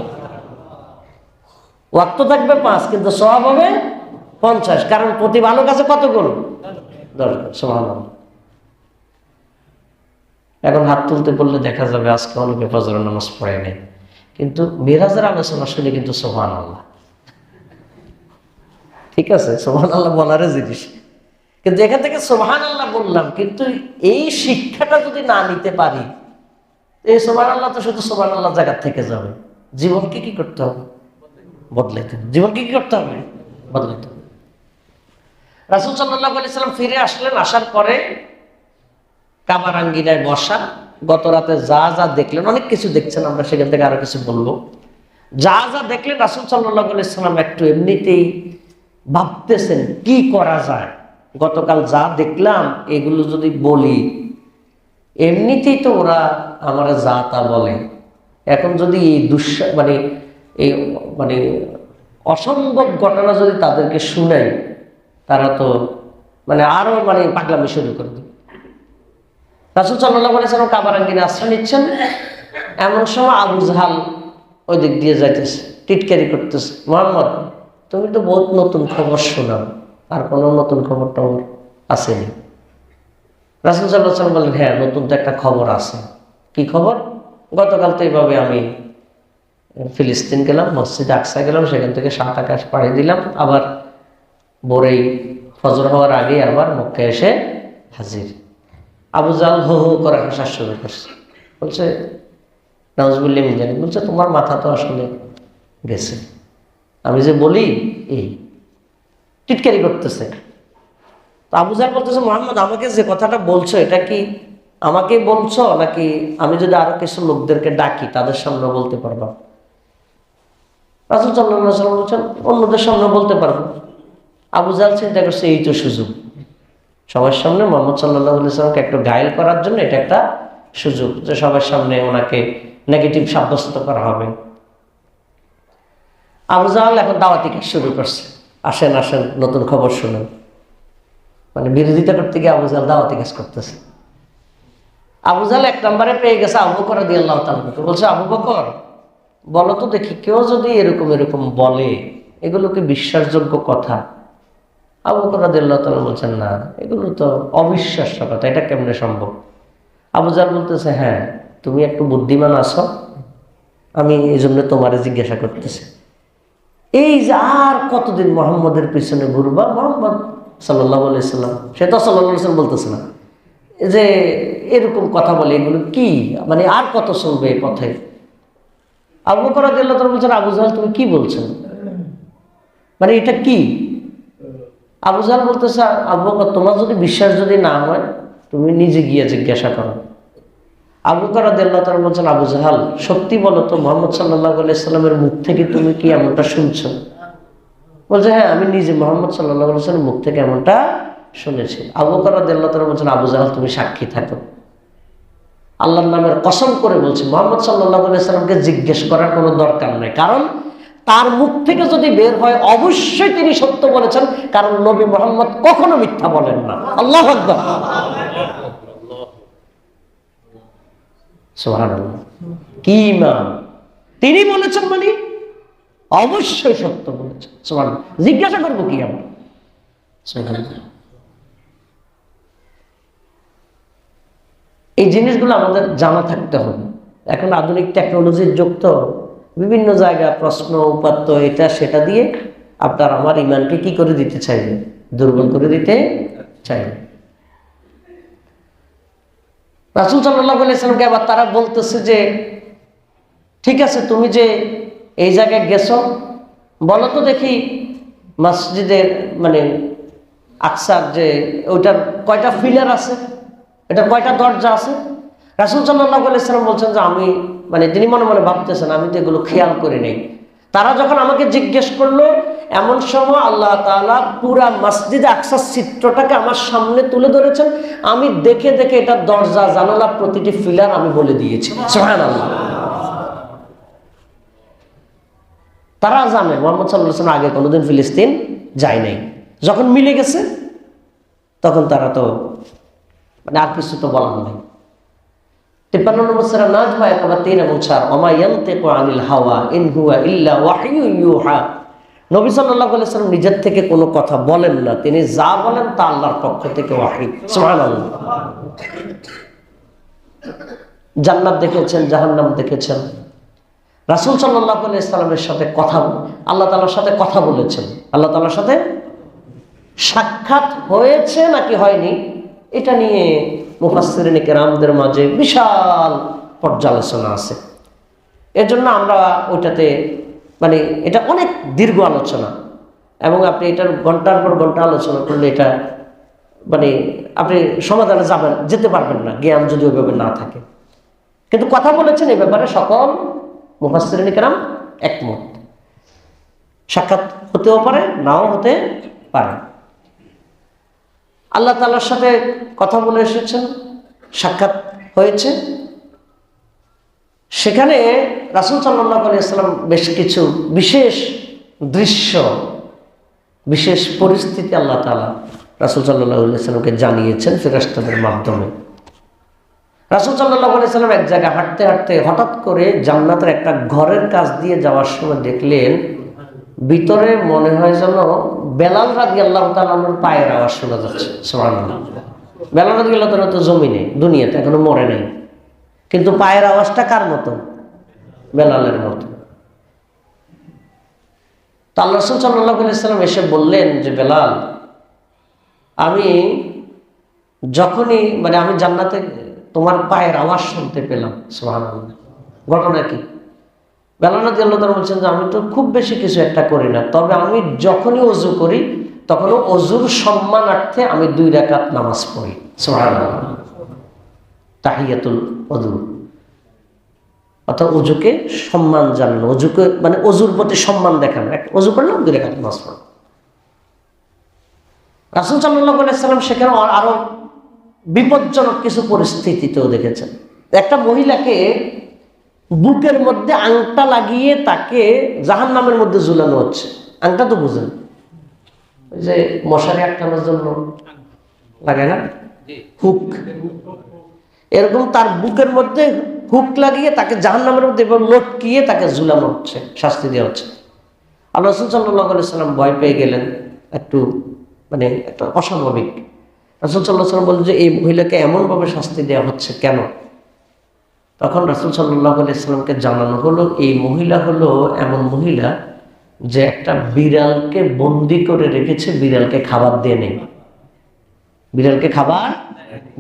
ওয়াক্ত থাকবে 5 কিন্তু সওয়াব হবে 50, কারণ প্রতি ভালো কাজে কত গুণ? 10 গুণ। সুবহানাল্লাহ। এখন হাত তুলতে বললে দেখা যাবে আজকে অনেকে ফজরের নামাজ পড়ে নাই, কিন্তু মেরাজের আলোচনা শুনে কিন্তু সুবহানাল্লাহ। ঠিক আছে, সুবহানাল্লাহ বলার জিনিস, কিন্তু এখান থেকে সুবহানাল্লাহ বললাম, কিন্তু এই শিক্ষাটা যদি না নিতে পারি, এই সুবহানাল্লাহ তো শুধু সুবহানাল্লাহ জায়গা থেকে যাবে। জীবনকে কি করতে হবে? বদলাইতে হবে। জীবনকে কি করতে হবে? বদলাইতে হবে। রাসূল সাল্লাল্লাহু আলাইহি সাল্লাম ফিরে আসলেন, আসার পরে কাবার আঙ্গিনায় বসা, গত রাতে যা যা দেখলেন, অনেক কিছু দেখছেন, আমরা সেখান থেকে আরো কিছু বলবো। যা যা দেখলেন রাসূল সাল্লাল্লাহু আলাইহি সাল্লাম একটু এমনিতেই ভাবতেছেন কি করা যায়। গতকাল যা দেখলাম এগুলো যদি বলি, এমনিতেই তো ওরা আমার যা তা বলে, এখন যদি এই মানে অসম্ভব ঘটনা যদি তাদেরকে শুনাই, তারা তো আরো পাগলামি শুরু করে দেবে। রাসূল সাল্লাল্লাহু আলাইহি সাল্লাম কাবার আঙ্গিনে আশ্রয় নিচ্ছেন, এমন সময় আবু জাহাল ওই দিক দিয়ে যাইতেছে, টিটকারি করতেছে, মুহাম্মদ তুমি তো বহুত নতুন খবর শোনাও, আর কোনো নতুন খবর টবর আসেনি? রাসূল সাল্লাল্লাহু আলাইহি সাল্লাম বললেন হ্যাঁ, নতুন তো একটা খবর আছে। কি খবর? গতকাল তো এইভাবে আমি ফিলিস্তিন গেলাম, মসজিদ আকসা গেলাম, সেখান থেকে 7 আকাশ পাড়ি দিলাম, আবার ভোরেই ফজর হওয়ার আগে আবার মক্কায় এসে হাজির। আবু জাহল হো হো করে হাসা শুরু করছে। বলছে নাউজুবিল্লাহ মিন যালিক, বলছে তোমার মাথা তো আসলে গেছে, আমি যে বলি এই টিটকারি করতেছে। তো আবু জাহল বলতেছে, মুহাম্মদ আমাকে যে কথাটা বলছো এটা কি আমাকেই বলছো, নাকি আমি যদি আরো কিছু লোকদেরকে ডাকি তাদের সামনে বলতে পারবা? রাসূল সাল্লাল্লাহু আলাইহি ওয়াসাল্লাম বলছেন অন্যদের সামনে বলতে পারবো। আবু জাহল চিন্তা করছে এই তো সুযোগ, সবার সামনে মুহাম্মদ সাল্লাল্লাহু আলাইহি ওয়াসাল্লামকে একটু ঘায়েল করার জন্য এটা একটা সুযোগ, যে সবার সামনে ওনাকে নেগেটিভ সাব্যস্ত করা হবে। আবু জাহল এখন দাওয়াতি কাজ শুরু করছে, আসেন আসেন নতুন খবর শুনেন। মানে বিরোধিতা করতে গিয়ে আবু জাহল দাওয়াতি কাজ করতেছে। আবু জাহল এক নম্বরে পেয়ে গেছে আবু বকর রাদিয়াল্লাহু তাআলা, বলছে আবু বকর বলো তো দেখি, কেউ যদি এরকম এরকম বলে এগুলো কি বিশ্বাসযোগ্য কথা? আবু বকর রাদিয়াল্লাহু তাআলা বলছেন না, এগুলো তো অবিশ্বাস্য কথা, এটা কেমনে সম্ভব? আবু জাহল বলতেছে হ্যাঁ, তুমি একটু বুদ্ধিমান আছো, আমি এই জন্য তোমারে জিজ্ঞাসা করতেছি, এই যে আর কতদিন মুহাম্মদের পিছনে ঘুরবা? মুহাম্মদ সাল্লাল্লাহু আলাইহি সাল্লাম, সে তো সাল্লাল্লাহু আলাইহি সাল্লাম বলতেছে না, যে এরকম কথা বলে এগুলো কি, মানে আর কত চলবে এই পথে? আবু বকর রাদিয়াল্লাহু তাআলা বলছেন আবু জাহল তুমি কি বলছেন, মানে এটা কি? আবু জাহল বলতেছে আবু বকর তোমার যদি বিশ্বাস যদি না হয় তুমি নিজে গিয়ে জিজ্ঞাসা করো। আবু বকর রাদিয়াল্লাহু তাআলা বলছেন আবু জাহল সত্যি বলো তো, মুহাম্মদ সাল্লাল্লাহু আলাইহি সাল্লামের মুখ থেকে তুমি কি এমনটা শুনছো? বলছে হ্যাঁ, আমি নিজে মুহাম্মদ সাল্লাল্লাহু আলাইহি সাল্লামের মুখ থেকে এমনটা শুনেছি। আবু বকর রাদিয়াল্লাহু তাআলা বলছেন আবু জাহল তুমি সাক্ষী থাকো, আল্লাহর নামের কসম করে বলছি মুহাম্মদ সাল্লাল্লাহু আলাইহি সাল্লামকে জিজ্ঞেস করার কোনো দরকার নেই, কারণ তার মুখ থেকে যদি বের হয় অবশ্যই তিনি সত্য বলেছেন, কারণ নবী মুহাম্মদ কখনো মিথ্যা বলেন না। আল্লাহু আকবার, সুবহানাল্লাহ, কি ঈমান! তিনি বলেছেন মানে অবশ্যই সত্য বলেছেন। সুবহানাল্লাহ, জিজ্ঞাসা করবো কি আমরা? সুবহানাল্লাহ, এই জিনিসগুলো আমাদের জানা থাকতে হবে। এখন আধুনিক টেকনোলজির যুগ, তো বিভিন্ন জায়গায় প্রশ্ন উপাত্ত এটা সেটা দিয়ে আপনার আমার ইমানকে কি করে দিতে চাইবে? দুর্বল করে দিতে চাইবে। রাসূল সাল্লাল্লাহু আলাইহি সাল্লামকে আবার তারা বলতেছে যে ঠিক আছে তুমি যে এই জায়গায় গেছো, বলো তো দেখি মসজিদের মানে আকসার যে ওইটার কয়টা ফিলার আছে, এটা কয়টা দরজা আছে? রাসূল সাল্লাল্লাহু আলাইহি সাল্লাম বলছেন যে আমি মানে তিনি মনে মনে ভাবতেছেন আমি তো এগুলো খেয়াল করি নাই। তারা যখন আমাকে জিজ্ঞেস করলো, এমন সময় আল্লাহ তাআলা পুরা মসজিদে আকসার চিত্রটাকে আমার সামনে তুলে ধরেছেন, আমি দেখে দেখে এটা দরজা জানালা প্রতিটি ফিলার আমি বলে দিয়েছি। সুবহানাল্লাহ, তারা জানে মুহাম্মদ সাল্লাল্লাহু আলাইহি ওয়াসাল্লাম আগে কোনোদিন ফিলিস্তিন যায় নাই। যখন মিলে গেছে তখন তারা তো মানে আর কিছু তো বলার নাই। 53 নম্বর সূরা নাজম আয়াত 3 এবং 4, ওমা ইয়ানতিকু আনিল হাওয়া ইন হুয়া ইল্লা ওয়াহয়ু ইউহা। নবী সাল্লাল্লাহু আলাইহি ওয়াসাল্লাম নিজের থেকে কোনো কথা বলেন না, তিনি যা বলেন তা আল্লাহর পক্ষ থেকে ওয়াহী। সুবহানাল্লাহ, জান্নাত দেখেছেন, জাহান্নাম দেখেছেন, রাসূল সাল্লাল্লাহু আলাইহি ওয়াসাল্লামের সাথে কথা আল্লাহ তাআলার সাথে কথা বলেছেন, আল্লাহ তাআলার সাথে সাক্ষাৎ হয়েছে নাকি হয়নি এটা নিয়ে মুফাসসিরিন কিরামদের মাঝে বিশাল পর্যালোচনা আছে। এর জন্য আমরা ওইটাতে মানে এটা অনেক দীর্ঘ আলোচনা, এবং আপনি এটার ঘন্টার পর ঘন্টা আলোচনা করলে এটা মানে আপনি সমাধানে যেতে পারবেন না, জ্ঞান যদি ওইভাবে না থাকে। কিন্তু কথা বলেছেন এই ব্যাপারে সকল মুফাসসিরিন কিরাম একমত। সাক্ষাৎ হতেও পারে, নাও হতে পারে। আল্লাহ তাআলার সাথে কথা বলে এসেছেন, সাক্ষাৎ হয়েছে। সেখানে রাসূল সাল্লাল্লাহু আলাইহি ওয়াসাল্লাম বেশ কিছু বিশেষ দৃশ্য, বিশেষ পরিস্থিতি আল্লাহ তাআলা রাসূল সাল্লাল্লাহু আলাইহি ওয়াসাল্লামকে জানিয়েছেন ফেরেশতাদের মাধ্যমে। রাসূল সাল্লাল্লাহু আলাইহি ওয়াসাল্লাম এক জায়গায় হাঁটতে হাঁটতে হঠাৎ করে জান্নাতের একটা ঘরের কাছ দিয়ে যাওয়ার সময় দেখলেন ভিতরে মনে হয় যেন বেলাল রাদিয়াল্লাহু তাআলার পায়ের আওয়াজ শোনা যাচ্ছে। সুবহানাল্লাহ, বেলাল রাদিয়াল্লাহু তাআলা তো জমিনে দুনিয়াতে এখনো মরে নাই, কিন্তু পায়ের আওয়াজটা কার মতো? বেলালের মতো। তো আল্লাহ রাসূল সাল্লাল্লাহু আলাইহি ওয়াসাল্লাম এসে বললেন যে বেলাল, আমি যখনই মানে আমি জান্নাতে তোমার পায়ের আওয়াজ শুনতে পেলাম। সুবহানাল্লাহ। ঘটনা কি? বেলাল রাদিয়াল্লাহু তাআলা বলছেন যে আমি তো খুব বেশি কিছু একটা করি না, তবে আমি যখনই ওযু করি তখনও ওযুর সম্মানার্থে আমি 2 রাকাত নামাজ পড়ি। সুবহানাল্লাহ। তাহিয়াতুল ওযু, অর্থাৎ ওযুকে সম্মান জানানো, ওযুকে মানে ওযুর প্রতি সম্মান দেখানো। ওযু করলাম, 2 রাকাত নামাজ পড়লাম। রাসূল সাল্লাল্লাহু আলাইহি ওয়াসাল্লাম সেখানে আরো বিপজ্জনক কিছু পরিস্থিতিতেও দেখেছেন। একটা মহিলাকে বুকের মধ্যে আংটা লাগিয়ে তাকে জাহান্নামের মধ্যে ঝুলানো হচ্ছে। আংটা তো বুঝেন, ওই যে মশারি আটকানোর জন্য লাগে না, হুক, এরকম তার বুকের মধ্যে হুক লাগিয়ে তাকে জাহান্নামের মধ্যে লটকিয়ে তাকে ঝুলানো হচ্ছে, শাস্তি দেওয়া হচ্ছে। আল্লাহ রাসূল সাল্লাল্লাহু আলাইহি ওয়াসাল্লাম ভয় পেয়ে গেলেন, একটু মানে একটা অস্বাভাবিক। রাসূল সাল্লাল্লাহু আলাইহি ওয়াসাল্লাম বললেন যে এই মহিলাকে এমনভাবে শাস্তি দেওয়া হচ্ছে কেন? তখন রাসূল সাল্লাল্লাহু আলাইহি ওয়াসাল্লামকে জানানো হলো এই মহিলা হলো এমন মহিলা যে একটা বিড়ালকে বন্দি করে রেখেছে, বিড়ালকে খাবার দিয়ে নেই, বিড়ালকে খাবার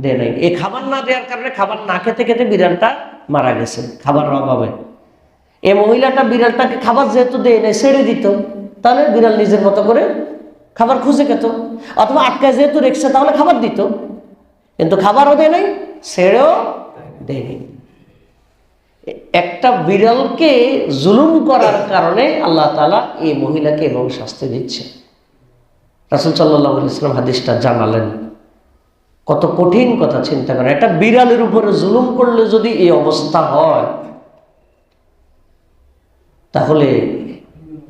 দেয় নাই। এই খাবার না দেওয়ার কারণে খাবার না খেতে খেতে বিড়ালটা মারা গেছে খাবারের অভাবে। এই মহিলাটা বিড়ালটাকে খাবার যেহেতু দেয় নাই, ছেড়ে দিত, তাহলে বিড়াল নিজের মতো করে খাবার খুঁজে খেত, অথবা আটকায় যেহেতু রেখেছে তাহলে খাবার দিত, কিন্তু খাবারও দেয় নাই, ছেড়েও দেয়নি। একটা বিড়ালকে জুলুম করার কারণে আল্লাহ তাআলা এই মহিলাকে এবং শাস্তি দিচ্ছে। রাসূল সাল্লাল্লাহু আলাইহি ওয়াসাল্লাম হাদিসটা জানালেন। কত কঠিন কথা চিন্তা করেন, একটা বিড়ালের উপরে জুলুম করলে যদি এই অবস্থা হয়, তাহলে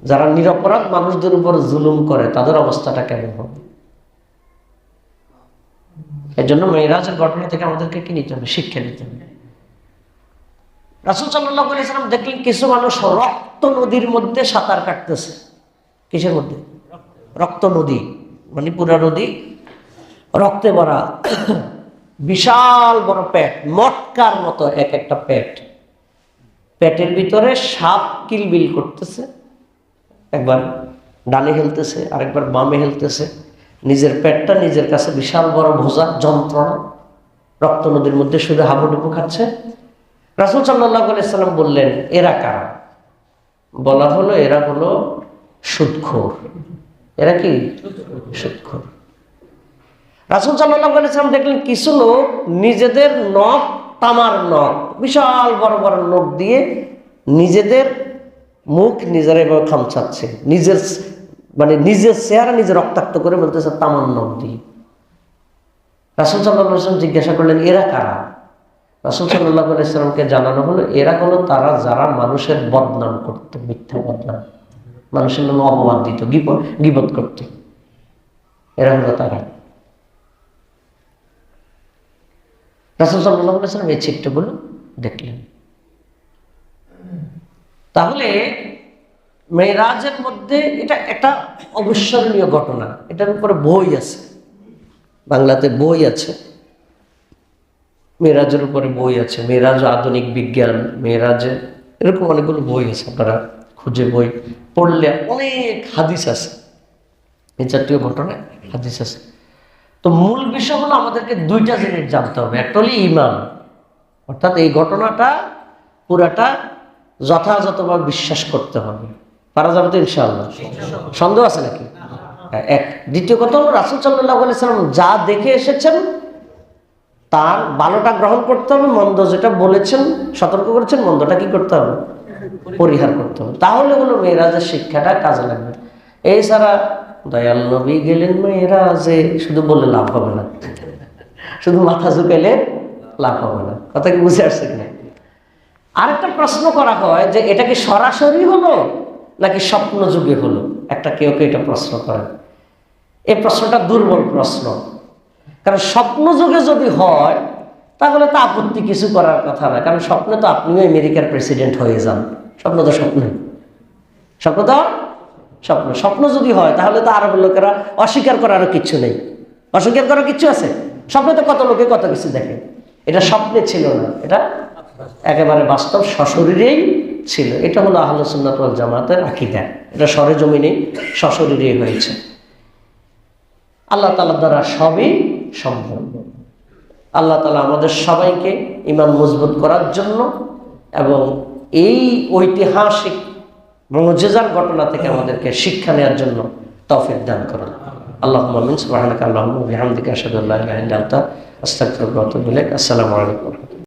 যারা নিরপরাধ মানুষদের উপর জুলুম করে তাদের অবস্থাটা কেমন হবে? এই জন্য মেরাজের ঘটনা থেকে আমাদেরকে কি নিতে হবে? শিক্ষা নিতে হবে। রাসূল সাল্লাল্লাহু আলাইহি ওয়াসাল্লাম দেখলেন কিছু মানুষ রক্ত নদীর মধ্যে সাঁতার কাটতেছে। কিসের মধ্যে? রক্ত নদী, মানে পুরা নদী রক্তে ভরা, বিশাল বড় পেট, মটকার মতো এক একটা পেট, পেটের ভিতরে সাপ কিলবিল করতেছে, একবার ডানে হেলতেছে আরেকবার বামে হেলতেছে, নিজের পেটটা নিজের কাছে বিশাল বড় বোঝা, যন্ত্রণা, রক্ত নদীর মধ্যে শুধু হাবুডুবু খাচ্ছে। রাসূল সাল্লাল্লাহু আলাইহি ওয়াসাল্লাম বললেন এরা কারা? বলা হলো এরা হলো সুদখোর। এরা কি? সুদখোর। রাসূল সাল্লাল্লাহু আলাইহি ওয়াসাল্লাম দেখলেন কিছু লোক নিজেদের নখ, তামার নখ, বিশাল বড় বড় নখ দিয়ে নিজেদের মুখ নিজেরা এভাবে খামচাচ্ছে, নিজের মানে নিজের চেহারা নিজে রক্তাক্ত করে বলতেছে তামার নখ দিয়ে। রাসূল সাল্লাল্লাহু আলাইহি ওয়াসাল্লাম জিজ্ঞাসা করলেন এরা কারা? রাসূল সাল্লাল্লাহু আলাইহি ওয়াসাল্লামকে জানানো হলো এরা হলো তারা যারা মানুষের বদনাম করত, মিথ্যা বদনাম, মানুষের নামে অপবাদ দিত, গীবত করত, এরা হলো তারা। রাসূল সাল্লাল্লাহু আলাইহি ওয়াসাল্লাম এই চিত্রগুলো দেখলেন। তাহলে মেরাজের মধ্যে এটা একটা অবিস্মরণীয় ঘটনা, এটার উপরে বই আছে, বাংলাতে বই আছে, মেরাজের উপরে বই আছে, মেরাজ আধুনিক বিজ্ঞান, মেরাজে এরকম অনেকগুলো বই আছে, আপনারা খুঁজে বই পড়লে অনেক হাদিস আছে, এই জাতীয় ঘটনায় হাদিস আছে। তো মূল বিষয় হলো আমাদেরকে 2টা জিনিস জানতে হবে। একটা হলো ঈমান, অর্থাৎ এই ঘটনাটা পুরাটা যথাযথভাবে বিশ্বাস করতে হবে। পারা যাবে তো ইনশাআল্লাহ? সন্দেহ আছে নাকি? এক। দ্বিতীয় কথা হলো রাসূল সাল্লাল্লাহু আলাইহি ওয়াসাল্লাম যা দেখে এসেছেন তার ভালোটা গ্রহণ করতে হবে, মন্দ যেটা বলেছেন সতর্ক করেছেন মন্দটা কি করতে হবে? পরিহার করতে হবে। তাহলে হলো মেরাজের শিক্ষাটা কাজে লাগবে। এছাড়া দয়াল নবী গেলেন মেরাজে শুধু বলে লাভ হবে না, শুধু মাথা ঝুঁকাইলে লাভ হবে না। কথা কি বুঝে আসছে কিনা? আরেকটা প্রশ্ন করা হয় যে এটা কি সরাসরি হলো নাকি স্বপ্ন যুগে হলো? একটা কেউ এটা প্রশ্ন করে। এই প্রশ্নটা দুর্বল প্রশ্ন, কারণ স্বপ্ন যুগে যদি হয় তাহলে তো আপত্তি কিছু করার কথা না, কারণ স্বপ্নে তো আপনিও আমেরিকার প্রেসিডেন্ট হয়ে যান। স্বপ্ন তো স্বপ্ন, স্বপ্ন তো স্বপ্ন। স্বপ্ন যদি হয় তাহলে তো আরবের লোকেরা অস্বীকার করারও কিছু নেই, অস্বীকার করার কিছু আছে? স্বপ্নে তো কত লোকে কত কিছু দেখে, এটা স্বপ্নে ছিল না, এটা একেবারে বাস্তব সশরীরেই ছিল। এটা হলো আহলে সুন্নাত ওয়াল জামাতের আকীদা, এটা সরেজমিনে সশরীরেই হয়েছে। আল্লাহ তাআলার দ্বারা সবই সম্ভব। আল্লাহ তাআলা আমাদের সবাইকে ঈমান মজবুত করার জন্য এবং এই ঐতিহাসিক মুজিজার ঘটনা থেকে আমাদেরকে শিক্ষা নেওয়ার জন্য তৌফিক দান করুন। আল্লাহুম্মা আমিন। সুবহানাকা আল্লাহুম্মা ওয়া বিহামদিকা আশহাদু আল্লা ইলাহা ইল্লা আনতা আস্তাগফিরুকা ওয়া আতুবু ইলাইক। আসসালামু আলাইকুম।